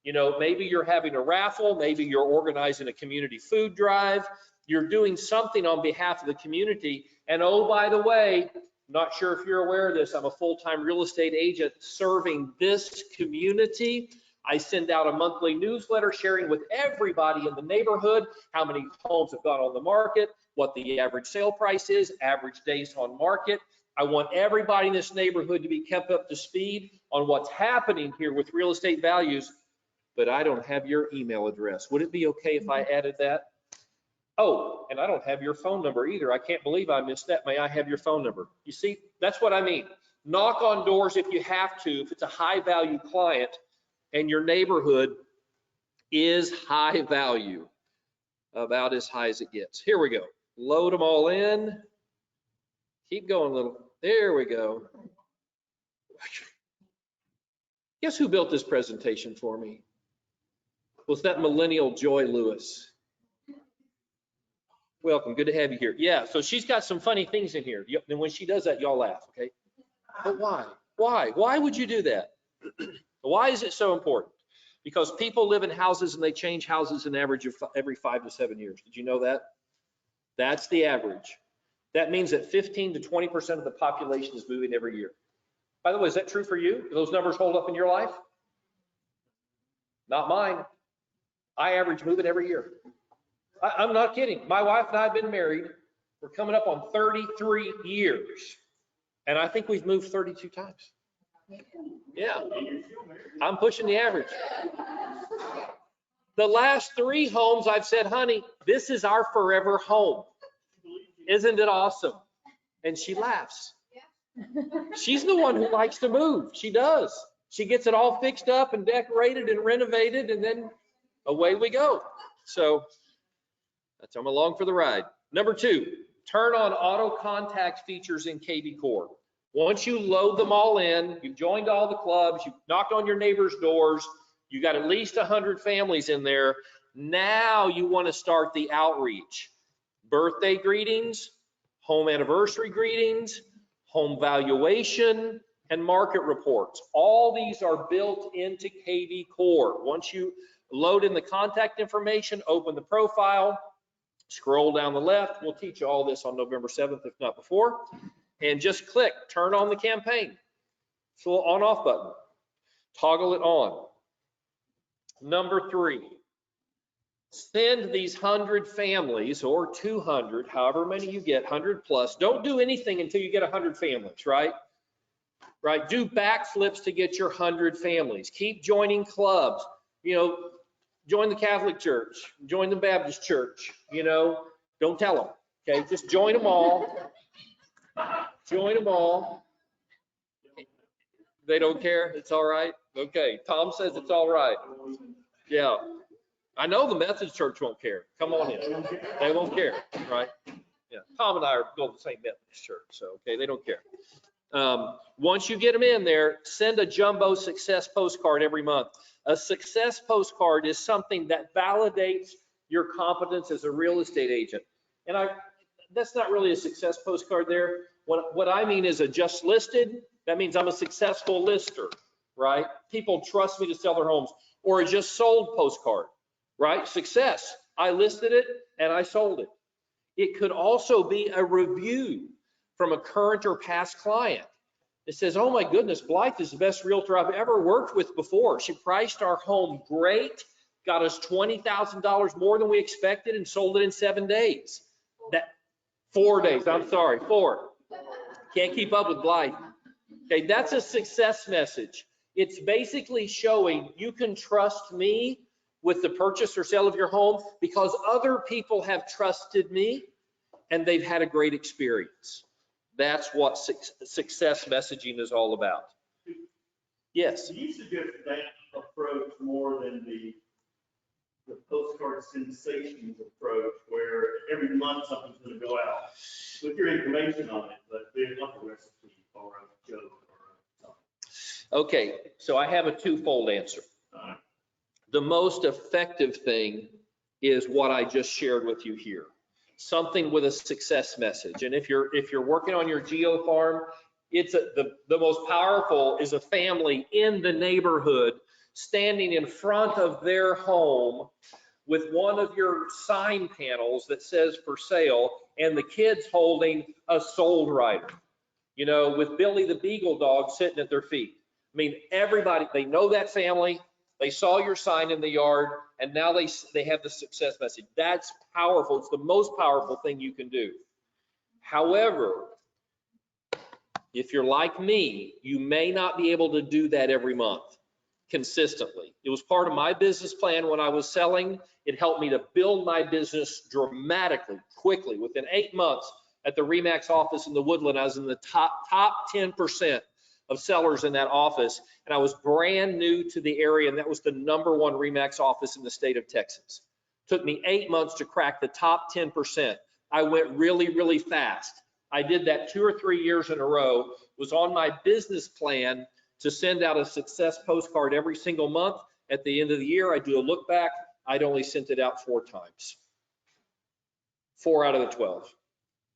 You know, maybe you're having a raffle, maybe you're organizing a community food drive, you're doing something on behalf of the community. And oh, by the way, not sure if you're aware of this, I'm a full-time real estate agent serving this community. I send out a monthly newsletter sharing with everybody in the neighborhood how many homes have gone on the market, what the average sale price is, average days on market. I want everybody in this neighborhood to be kept up to speed on what's happening here with real estate values, but I don't have your email address. Would it be okay if I added that? Oh, and I don't have your phone number either. I can't believe I missed that. May I have your phone number? You see, that's what I mean. Knock on doors if you have to, if it's a high value client and your neighborhood is high value, about as high as it gets. Here we go. Load them all in. Keep going, little. There we go. Guess who built this presentation for me? Was that millennial Joy Lewis? Welcome, good to have you here. Yeah, so she's got some funny things in here. And when she does that, y'all laugh, okay? But why? Why would you do that? Why is it so important? Because people live in houses and they change houses an average of every 5 to 7 years. Did you know that? That's the average. That means that 15 to 20% of the population is moving every year. By the way, is that true for you? Do those numbers hold up in your life? Not mine. I average moving every year. I'm not kidding. My wife and I have been married. We're coming up on 33 years. And I think we've moved 32 times. Yeah, I'm pushing the average. The last 3 homes I've said, honey, this is our forever home. Isn't it awesome? And she laughs. She's the one who likes to move. She does. She gets it all fixed up and decorated and renovated, and then away we go. So I'm along for the ride. Number 2, turn on auto contact features in KV Core. Once you load them all in, you've joined all the clubs, you've knocked on your neighbors' doors, you got at least 100 families in there. Now you want to start the outreach. Birthday greetings, home anniversary greetings, home valuation, and market reports. All these are built into KV Core. Once you load in the contact information, open the profile, scroll down the left. We'll teach you all this on November 7th, if not before. And just click, turn on the campaign. It's a little on-off button. Toggle it on. Number 3, send these 100 families or 200, however many you get, 100 plus. Don't do anything until you get 100 families, right? Right? Do backflips to get your 100 families. Keep joining clubs. You know, join the Catholic Church, join the Baptist Church, you know, don't tell them, okay? Just join them all. Join them all. They don't care? It's all right? Okay, Tom says it's all right. Yeah, I know the Methodist Church won't care. Come on in. They won't care, right? Yeah, Tom and I go to the same Methodist church, so okay, they don't care. Once you get them in there, send a jumbo success postcard every month. A success postcard is something that validates your competence as a real estate agent. And that's not really a success postcard there. What I mean is a just listed. That means I'm a successful lister, right? People trust me to sell their homes. Or a just sold postcard, right? Success. I listed it and I sold it. It could also be a review from a current or past client. It says, oh my goodness, Blythe is the best realtor I've ever worked with before. She priced our home great, got us $20,000 more than we expected and sold it in 7 days. 4 days, I'm sorry, 4. Can't keep up with Blythe. Okay, that's a success message. It's basically showing you can trust me with the purchase or sale of your home because other people have trusted me and they've had a great experience. That's what success messaging is all about. Yes? Do you suggest that approach more than the postcard sensations approach where every month something's going to go out with your information on it, but there's not a recipe or a joke or something? Okay, so I have a twofold answer. The most effective thing is what I just shared with you here. Something with a success message. And if you're working on your geo farm, it's the most powerful is a family in the neighborhood standing in front of their home with one of your sign panels that says for sale, and the kids holding a sold rider, you know, with Billy the Beagle dog sitting at their feet. I mean, everybody, they know that family, they saw your sign in the yard, and now they have the success message. That's powerful. It's the most powerful thing you can do. However, if you're like me, you may not be able to do that every month consistently. It was part of my business plan when I was selling. It helped me to build my business dramatically, quickly. Within 8 months at the RE/MAX office in the Woodland, I was in the top 10% of sellers in that office, and I was brand new to the area, and that was the #1 RE/MAX office in the state of Texas. Took me 8 months to crack the top 10%. I went really, really fast. I did that 2 or 3 years in a row. It was on my business plan to send out a success postcard every single month. At the end of the year, I do a look back. I'd only sent it out 4 times. 4 out of the 12.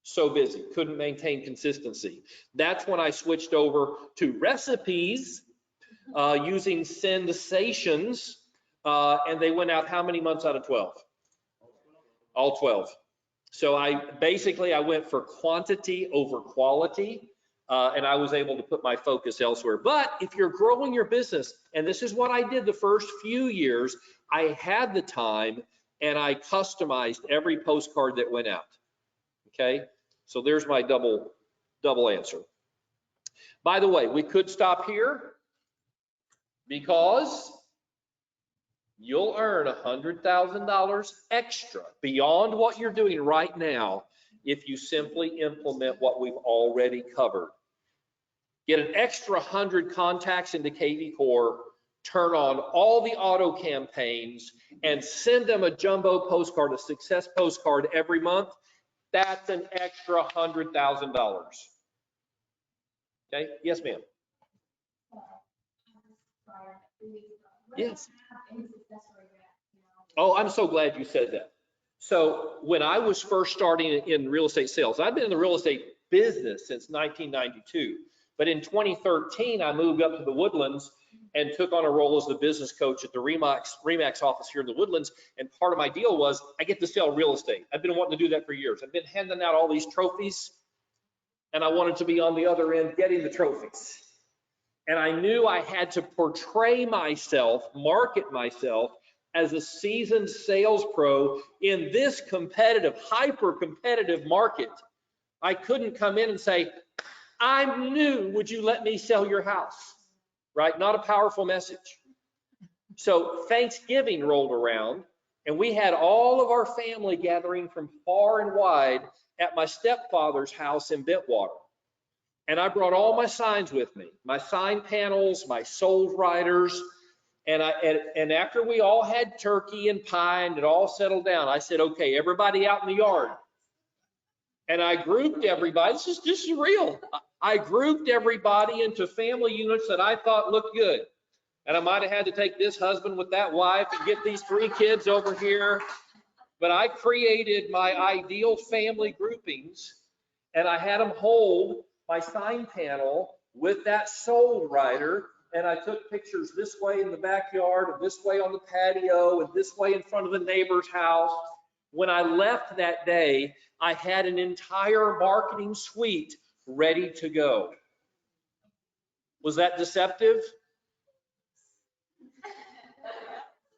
So busy, couldn't maintain consistency. That's when I switched over to recipes using Sensations, and they went out how many months out of 12? All 12. So I went for quantity over quality, and I was able to put my focus elsewhere. But if you're growing your business, and this is what I did the first few years, I had the time and I customized every postcard that went out. Okay, so there's my double answer. By the way, we could stop here because you'll earn $100,000 extra beyond what you're doing right now if you simply implement what we've already covered. Get an extra 100 contacts into KV Core, turn on all the auto campaigns, and send them a jumbo postcard, a success postcard every month. That's an extra $100,000. Okay, yes, ma'am. Yes. Oh, I'm so glad you said that. So when I was first starting in real estate sales, I've been in the real estate business since 1992. But in 2013, I moved up to the Woodlands and took on a role as the business coach at the RE/MAX office here in the Woodlands. And part of my deal was I get to sell real estate. I've been wanting to do that for years. I've been handing out all these trophies, and I wanted to be on the other end getting the trophies. And I knew I had to portray myself, market myself as a seasoned sales pro in this competitive, hyper competitive market. I couldn't come in and say, I'm new, would you let me sell your house? Right? Not a powerful message. So Thanksgiving rolled around, and we had all of our family gathering from far and wide at my stepfather's house in Bentwater. And I brought all my signs with me, my sign panels, my sold riders. And after we all had turkey and pie and it all settled down, I said, okay, everybody out in the yard. And I grouped everybody, this is just real. I grouped everybody into family units that I thought looked good. And I might have had to take this husband with that wife and get these 3 kids over here. But I created my ideal family groupings, and I had them hold my sign panel with that sold rider. And I took pictures this way in the backyard, and this way on the patio, and this way in front of the neighbor's house. When I left that day, I had an entire marketing suite ready to go. Was that deceptive?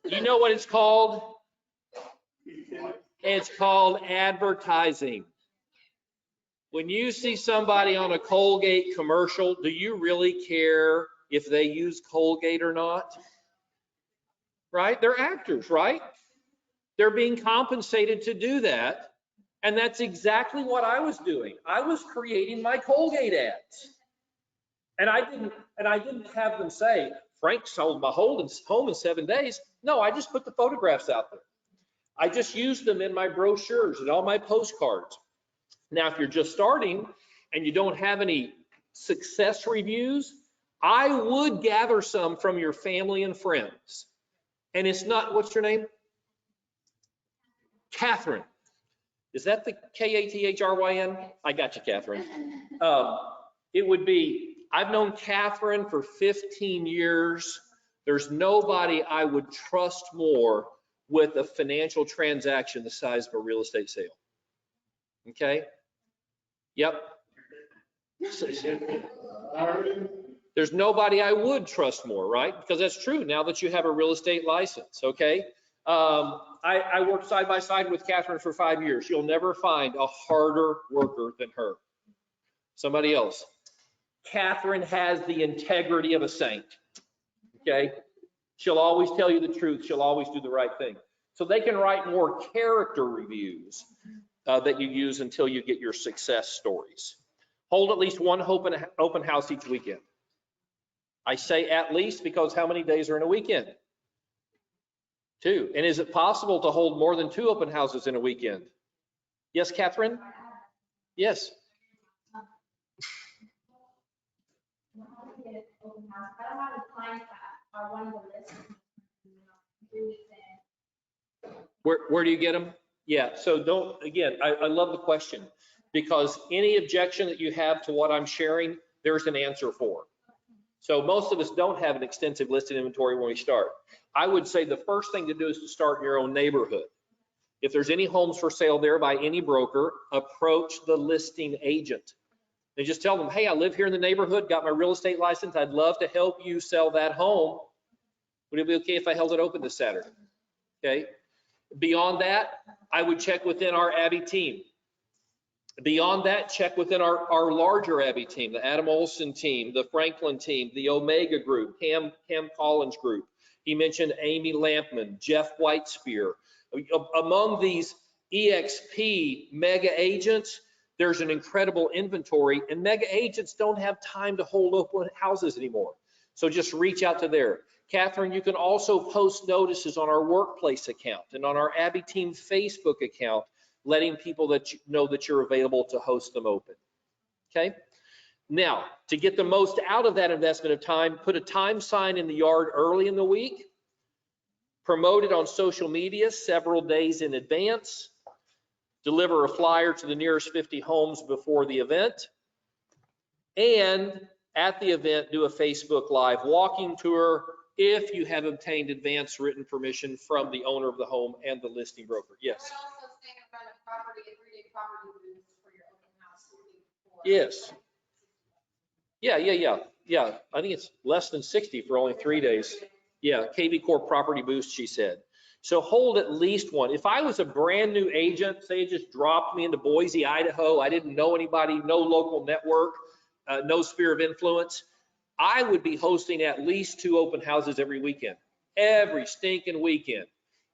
You know what it's called? It's called advertising. When you see somebody on a Colgate commercial, do you really care if they use Colgate or not? Right? They're actors, right? They're being compensated to do that. And that's exactly what I was doing. I was creating my Colgate ads. And I didn't have them say, Frank sold my home in 7 days. No, I just put the photographs out there. I just used them in my brochures and all my postcards. Now, if you're just starting and you don't have any success reviews, I would gather some from your family and friends. And it's not, what's your name? Catherine. Is that the Kathryn? I got you, Catherine. It would be, I've known Catherine for 15 years. There's nobody I would trust more with a financial transaction the size of a real estate sale. Okay? Yep. There's nobody I would trust more, right? Because that's true now that you have a real estate license, okay? I worked side by side with Catherine for 5 years. You'll never find a harder worker than her. Somebody else. Catherine has the integrity of a saint, okay? She'll always tell you the truth. She'll always do the right thing. So they can write more character reviews that you use until you get your success stories. Hold at least one open house each weekend. I say at least because how many days are in a weekend? 2. And is it possible to hold more than 2 open houses in a weekend? Yes, Catherine? Yes. Where do you get them? Yeah, so don't, again, I love the question, because any objection that you have to what I'm sharing, there's an answer for. So most of us don't have an extensive listed inventory when we start. I would say the first thing to do is to start in your own neighborhood. If there's any homes for sale there by any broker, approach the listing agent. And just tell them, hey, I live here in the neighborhood, got my real estate license. I'd love to help you sell that home. Would it be okay if I held it open this Saturday? Okay. Beyond that, I would check within our Abbey team. Beyond that, check within our larger Abbey team, the Adam Olson team, the Franklin team, the Omega group, Cam Collins group. He mentioned Amy Lampman, Jeff Whitespear. Among these EXP mega agents, there's an incredible inventory, and mega agents don't have time to hold open houses anymore. So just reach out to there. Catherine, you can also post notices on our workplace account and on our Abbey Team Facebook account, letting people that you know that you're available to host them open. Okay? Now, to get the most out of that investment of time, put a time sign in the yard early in the week, promote it on social media several days in advance, deliver a flyer to the nearest 50 homes before the event, and at the event, do a Facebook Live walking tour if you have obtained advance written permission from the owner of the home and the listing broker. Yes. I would also say about a property, everyday property booths for your open house. Yes. Yeah. I think it's less than 60 for only 3 days. Yeah, KV Corp property boost, she said. So hold at least one. If I was a brand new agent, say it just dropped me into Boise, Idaho, I didn't know anybody, no local network, no sphere of influence, I would be hosting at least 2 open houses every weekend, every stinking weekend.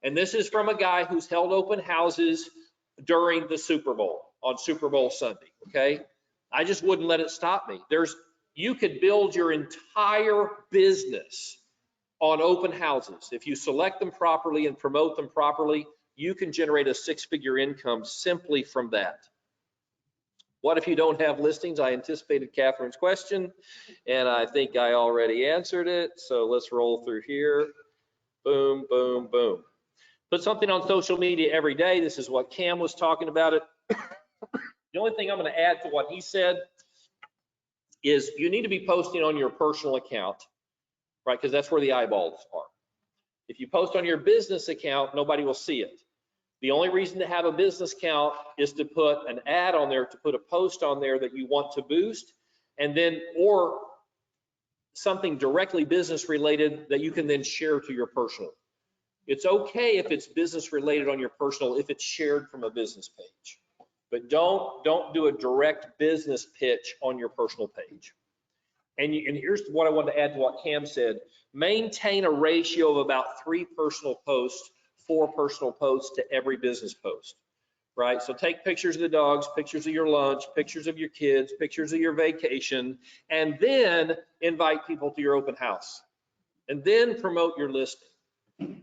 And this is from a guy who's held open houses during the Super Bowl, on Super Bowl Sunday, okay? I just wouldn't let it stop me. You could build your entire business on open houses. If you select them properly and promote them properly, you can generate a 6-figure income simply from that. What if you don't have listings? I anticipated Catherine's question, and I think I already answered it. So let's roll through here. Boom, boom, boom. Put something on social media every day. This is what Cam was talking about it. The only thing I'm going to add to what he said is you need to be posting on your personal account, right? Because that's where the eyeballs are. If you post on your business account, nobody will see it. The only reason to have a business account is to put an ad on there, to put a post on there that you want to boost, and then, or something directly business related that you can then share to your personal. It's okay if it's business related on your personal, if it's shared from a business page, but don't do a direct business pitch on your personal page. And here's what I wanted to add to what Cam said. Maintain a ratio of about 3 personal posts, 4 personal posts to every business post, right? So take pictures of the dogs, pictures of your lunch, pictures of your kids, pictures of your vacation, and then invite people to your open house, and then promote your listing,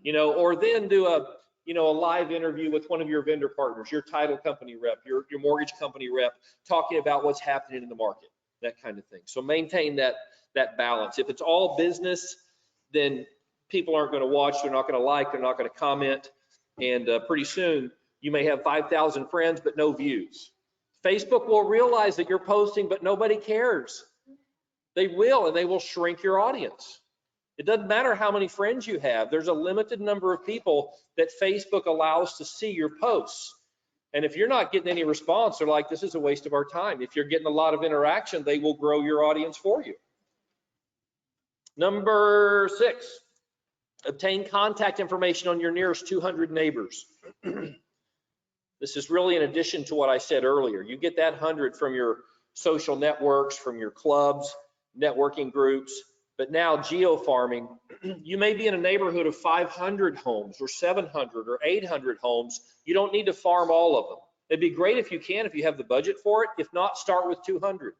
or then do a live interview with one of your vendor partners, your title company rep, your mortgage company rep, talking about what's happening in the market, that kind of thing. So maintain that balance. If it's all business, then people aren't going to watch, they're not going to like, they're not going to comment, and pretty soon you may have 5,000 friends but no views. Facebook will realize that you're posting but nobody cares. They will, and they will shrink your audience. It doesn't matter how many friends you have. There's a limited number of people that Facebook allows to see your posts. And if you're not getting any response, they're like, this is a waste of our time. If you're getting a lot of interaction, they will grow your audience for you. Number 6, obtain contact information on your nearest 200 neighbors. This is really in addition to what I said earlier. You get that 100 from your social networks, from your clubs, networking groups, but now geofarming, you may be in a neighborhood of 500 homes or 700 or 800 homes. You don't need to farm all of them. It'd be great if you can, if you have the budget for it. If not, start with 200.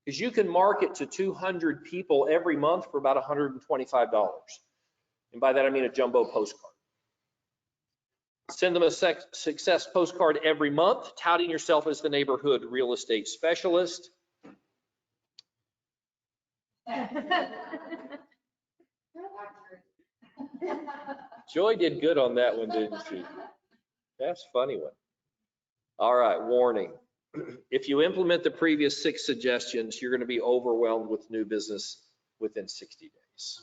Because you can market to 200 people every month for about $125. And by that, I mean a jumbo postcard. Send them a success postcard every month, touting yourself as the neighborhood real estate specialist. Joy did good on that one, didn't she? That's a funny one. All right, warning. If you implement the previous 6 suggestions, you're going to be overwhelmed with new business within 60 days.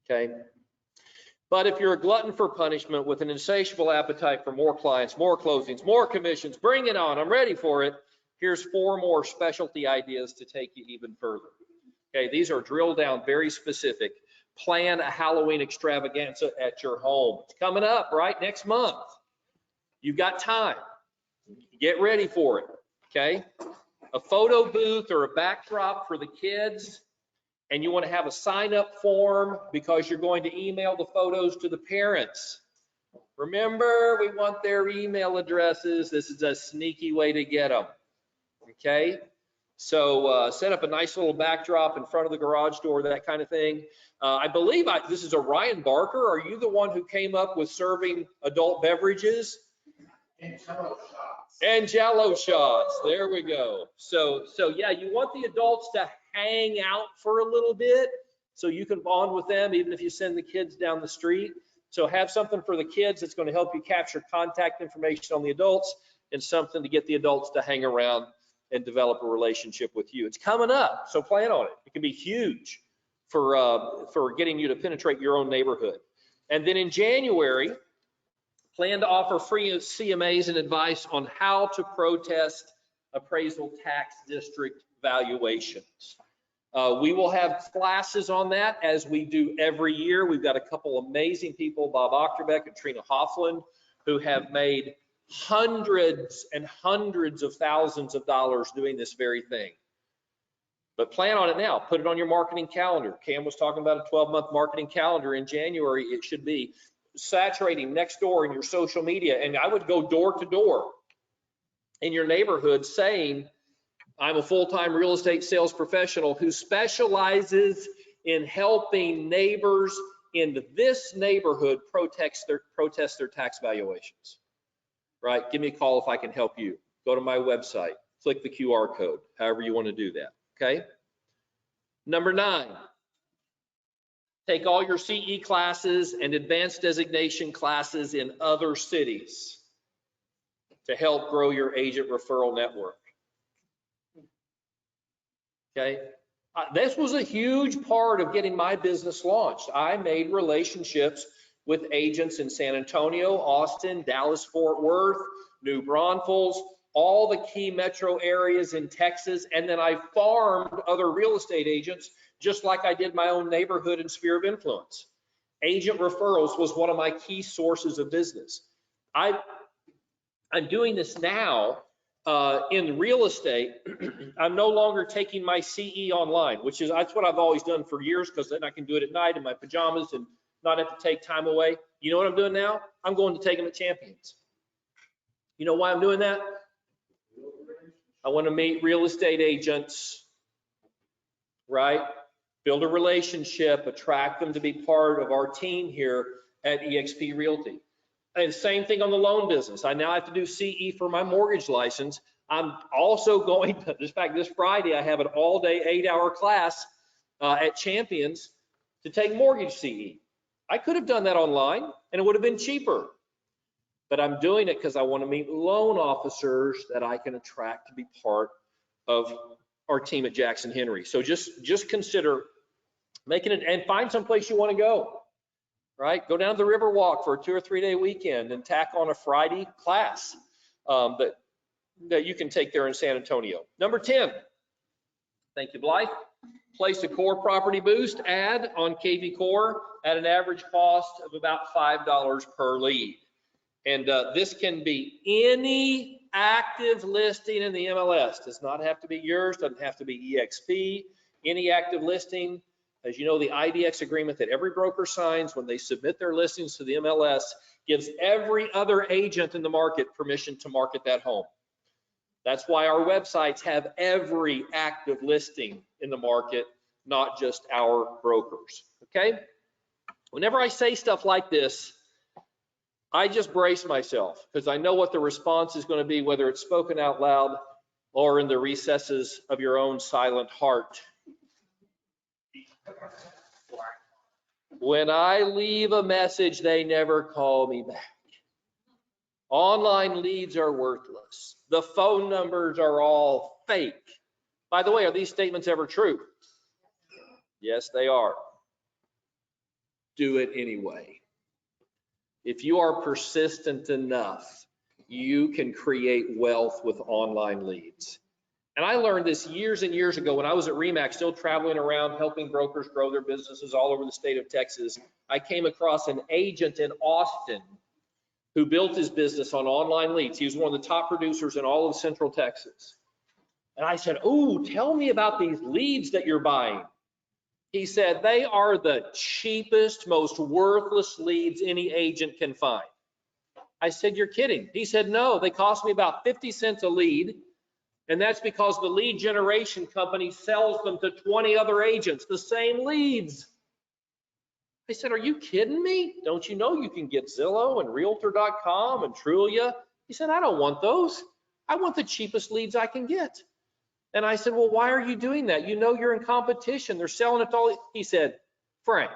Okay? But if you're a glutton for punishment with an insatiable appetite for more clients, more closings, more commissions, bring it on, I'm ready for it. Here's 4 more specialty ideas to take you even further. Okay, these are drilled down, very specific. Plan a Halloween extravaganza at your home. It's coming up right next month. You've got time. Get ready for it, okay? A photo booth or a backdrop for the kids, and you want to have a sign-up form because you're going to email the photos to the parents. Remember, we want their email addresses. This is a sneaky way to get them, okay? So set up a nice little backdrop in front of the garage door, that kind of thing. I believe this is Orion Barker. Are you the one who came up with serving adult beverages? And Jello shots. And Jello shots. There we go. So yeah, you want the adults to hang out for a little bit so you can bond with them, even if you send the kids down the street. So have something for the kids that's going to help you capture contact information on the adults, and something to get the adults to hang around and develop a relationship with you. It's coming up, so plan on it. It can be huge for getting you to penetrate your own neighborhood. And then in January, plan to offer free CMAs and advice on how to protest appraisal tax district valuations. We will have classes on that, as we do every year. We've got a couple amazing people, Bob Ochterbeck and Trina Hoffland, who have made hundreds and hundreds of thousands of dollars doing this very thing. But plan on it now. Put it on your marketing calendar. Cam was talking about a 12-month marketing calendar. In January, it should be saturating next door in your social media. And I would go door to door in your neighborhood saying, I'm a full-time real estate sales professional who specializes in helping neighbors in this neighborhood protest their tax valuations. Right? Give me a call if I can help you. Go to my website, click the QR code, however you want to do that. Okay? Number 9, take all your CE classes and advanced designation classes in other cities to help grow your agent referral network. Okay? This was a huge part of getting my business launched. I made relationships with agents in San Antonio, Austin, Dallas, Fort Worth, New Braunfels, all the key metro areas in Texas, and then I farmed other real estate agents just like I did my own neighborhood and sphere of influence. Agent referrals was one of my key sources of business. I'm doing this now in real estate. I'm no longer taking my CE online, that's what I've always done for years, because then I can do it at night in my pajamas and not have to take time away. You know what I'm doing now? I'm going to take them at Champions. You know why I'm doing that? I want to meet real estate agents, right? Build a relationship, attract them to be part of our team here at eXp Realty. And same thing on the loan business. I now have to do CE for my mortgage license. I'm also going to, in fact, this Friday, I have an all-day 8-hour class at Champions to take mortgage CE. I could have done that online and it would have been cheaper, but I'm doing it because I want to meet loan officers that I can attract to be part of our team at Jackson Henry. So just consider Making it, and find someplace you want to go, right? Go down to the Riverwalk for a 2 or 3 day weekend and tack on a Friday class that you can take there in San Antonio. Number 10, thank you, Blythe. Place a core property boost ad on KV Core at an average cost of about $5 per lead. And this can be any active listing in the MLS. Does not have to be yours, doesn't have to be EXP, any active listing. As you know, the IDX agreement that every broker signs when they submit their listings to the MLS gives every other agent in the market permission to market that home. That's why our websites have every active listing in the market, not just our brokers, okay? Whenever I say stuff like this, I just brace myself because I know what the response is going to be, whether it's spoken out loud or in the recesses of your own silent heart. When I leave a message, they never call me back. Online leads are worthless. The phone numbers are all fake. By the way, are these statements ever true? Yes, they are. Do it anyway. If you are persistent enough, you can create wealth with online leads. And I learned this years and years ago when I was at RE/MAX, still traveling around helping brokers grow their businesses all over the state of Texas. I came across an agent in Austin who built his business on online leads. He was one of the top producers in all of Central Texas. And I said, "Oh, tell me about these leads that you're buying." He said, "They are the cheapest, most worthless leads any agent can find." I said, "You're kidding." He said, "No, they cost me about 50 cents a lead. And that's because the lead generation company sells them to 20 other agents, the same leads." I said, "Are you kidding me? Don't you know you can get Zillow and Realtor.com and Trulia?" He said, "I don't want those. I want the cheapest leads I can get." And I said, "Well, why are you doing that? You know you're in competition. They're selling it to all." He said, "Frank,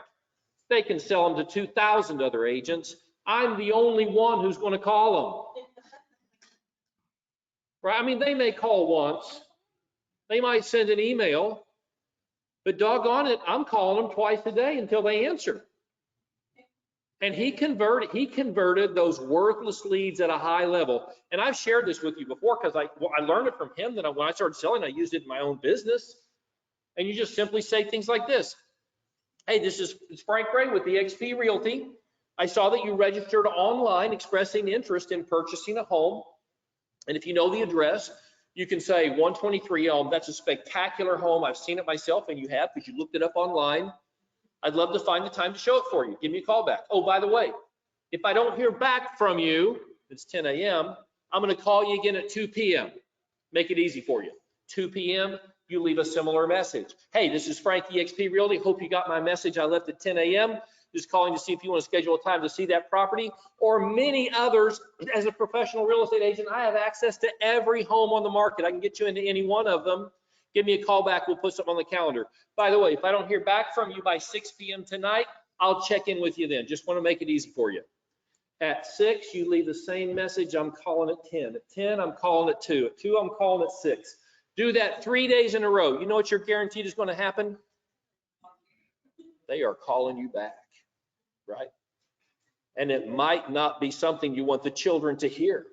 they can sell them to 2,000 other agents. I'm the only one who's going to call them." Right? I mean, they may call once. They might send an email. But doggone it, I'm calling them twice a day until they answer. And he converted those worthless leads at a high level. And I've shared this with you before because I learned it from him. Then when I started selling, I used it in my own business. And you just simply say things like this. "Hey, it's Frank Gray with eXp Realty. I saw that you registered online expressing interest in purchasing a home. And if you know the address, you can say 123 Elm. That's a spectacular home. I've seen it myself, and you have because you looked it up online. I'd love to find the time to show it for you. Give me a call back. Oh, by the way, if I don't hear back from you, it's 10 a.m., I'm going to call you again at 2 p.m. Make it easy for you. 2 p.m., you leave a similar message. "Hey, this is Frank, eXp Realty. Hope you got my message I left at 10 a.m. Just calling to see if you want to schedule a time to see that property," or many others. As a professional real estate agent, I have access to every home on the market. I can get you into any one of them. Give me a call back. We'll put something on the calendar. By the way, if I don't hear back from you by 6 p.m. tonight, I'll check in with you then. Just want to make it easy for you. At 6, you leave the same message. I'm calling at 10. At 10, I'm calling at 2. At 2, I'm calling at 6. Do that 3 days in a row. You know what you're guaranteed is going to happen? They are calling you back. Right? And it might not be something you want the children to hear,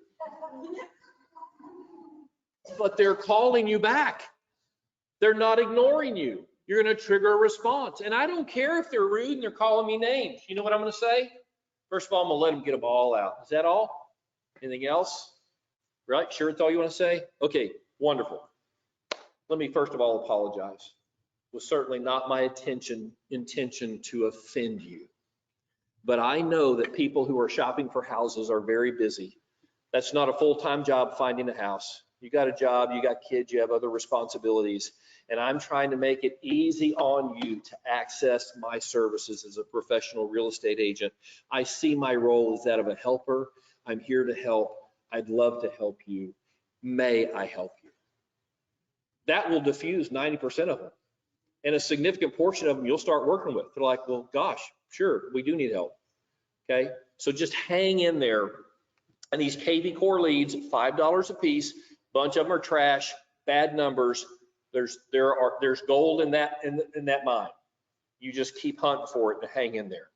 but they're calling you back. They're not ignoring you. You're going to trigger a response. And I don't care if they're rude and they're calling me names. You know what I'm going to say? First of all, I'm going to let them get them all out. Is that all? Anything else? Right? Sure, it's all you want to say? Okay, wonderful. Let me first of all apologize. It was certainly not my intention to offend you. But I know that people who are shopping for houses are very busy. That's not a full-time job finding a house. You got a job, you got kids, you have other responsibilities. And I'm trying to make it easy on you to access my services as a professional real estate agent. I see my role as that of a helper. I'm here to help. I'd love to help you. May I help you? That will diffuse 90% of them. And a significant portion of them you'll start working with. They're like, "Well, gosh, sure, we do need help." Okay, so just hang in there. And these KV Core leads, $5 a piece, bunch of them are trash, bad numbers. There's gold in that mine. You just keep hunting for it and hang in there.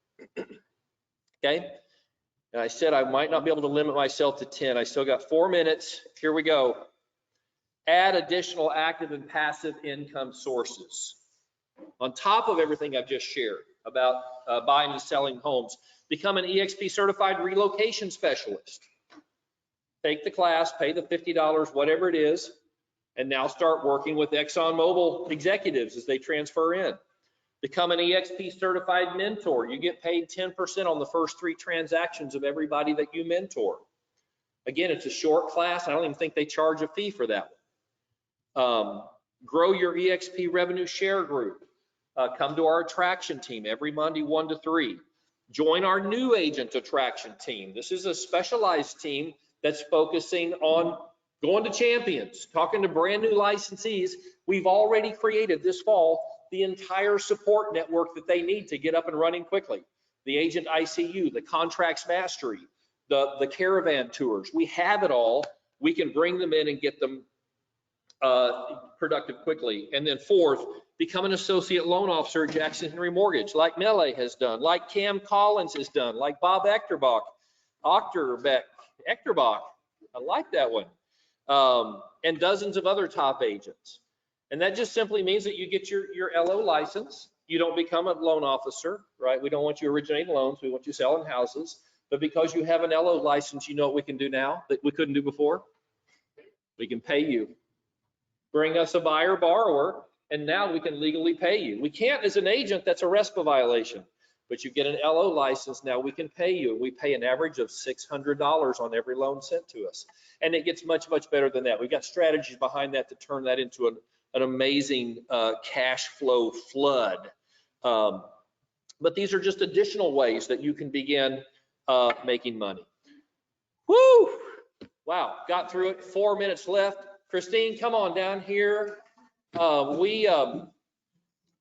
Okay? And I said I might not be able to limit myself to 10. I still got 4 minutes. Here we go. Add additional active and passive income sources. On top of everything I've just shared about buying and selling homes, become an EXP certified relocation specialist. Take the class, pay the $50, whatever it is, and now start working with ExxonMobil executives as they transfer in. Become an EXP certified mentor. You get paid 10% on the first 3 transactions of everybody that you mentor. Again, it's a short class. I don't even think they charge a fee for that one. Grow your EXP revenue share group. Come to our attraction team every Monday, 1 to 3. Join our new agent attraction team. This is a specialized team that's focusing on going to champions, talking to brand new licensees. We've already created this fall the entire support network that they need to get up and running quickly. The agent ICU, the contracts mastery, the caravan tours. We have it all. We can bring them in and get them productive quickly. And then 4th, become an associate loan officer at Jackson Henry Mortgage, like Mele has done, like Cam Collins has done, like Bob Echterbach, I like that one, and dozens of other top agents. And that just simply means that you get your LO license. You don't become a loan officer, right? We don't want you originating loans. We want you selling houses. But because you have an LO license, you know what we can do now that we couldn't do before? We can pay you. Bring us a buyer borrower, and now we can legally pay you. We can't as an agent, that's a RESPA violation. But you get an LO license, now we can pay you. We pay an average of $600 on every loan sent to us. And it gets much, much better than that. We've got strategies behind that to turn that into an amazing cash flow flood. But these are just additional ways that you can begin making money. Woo! Wow, got through it. 4 minutes left. Christine, come on down here.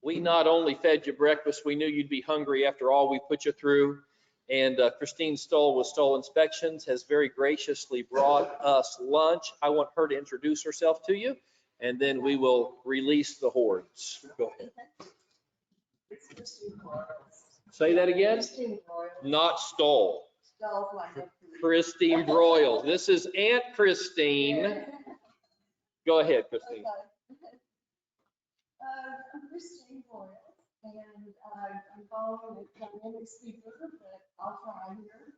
We not only fed you breakfast, we knew you'd be hungry after all we put you through. And Christine Stoll with Stoll Inspections has very graciously brought us lunch. I want her to introduce herself to you, and then we will release the hordes. Go ahead. Say that again? Not Stoll. Christine Broyles. This is Aunt Christine. Go ahead, Christine. I'm Christine Boyle, and I'm following the dynamic speaker, but I'll try here.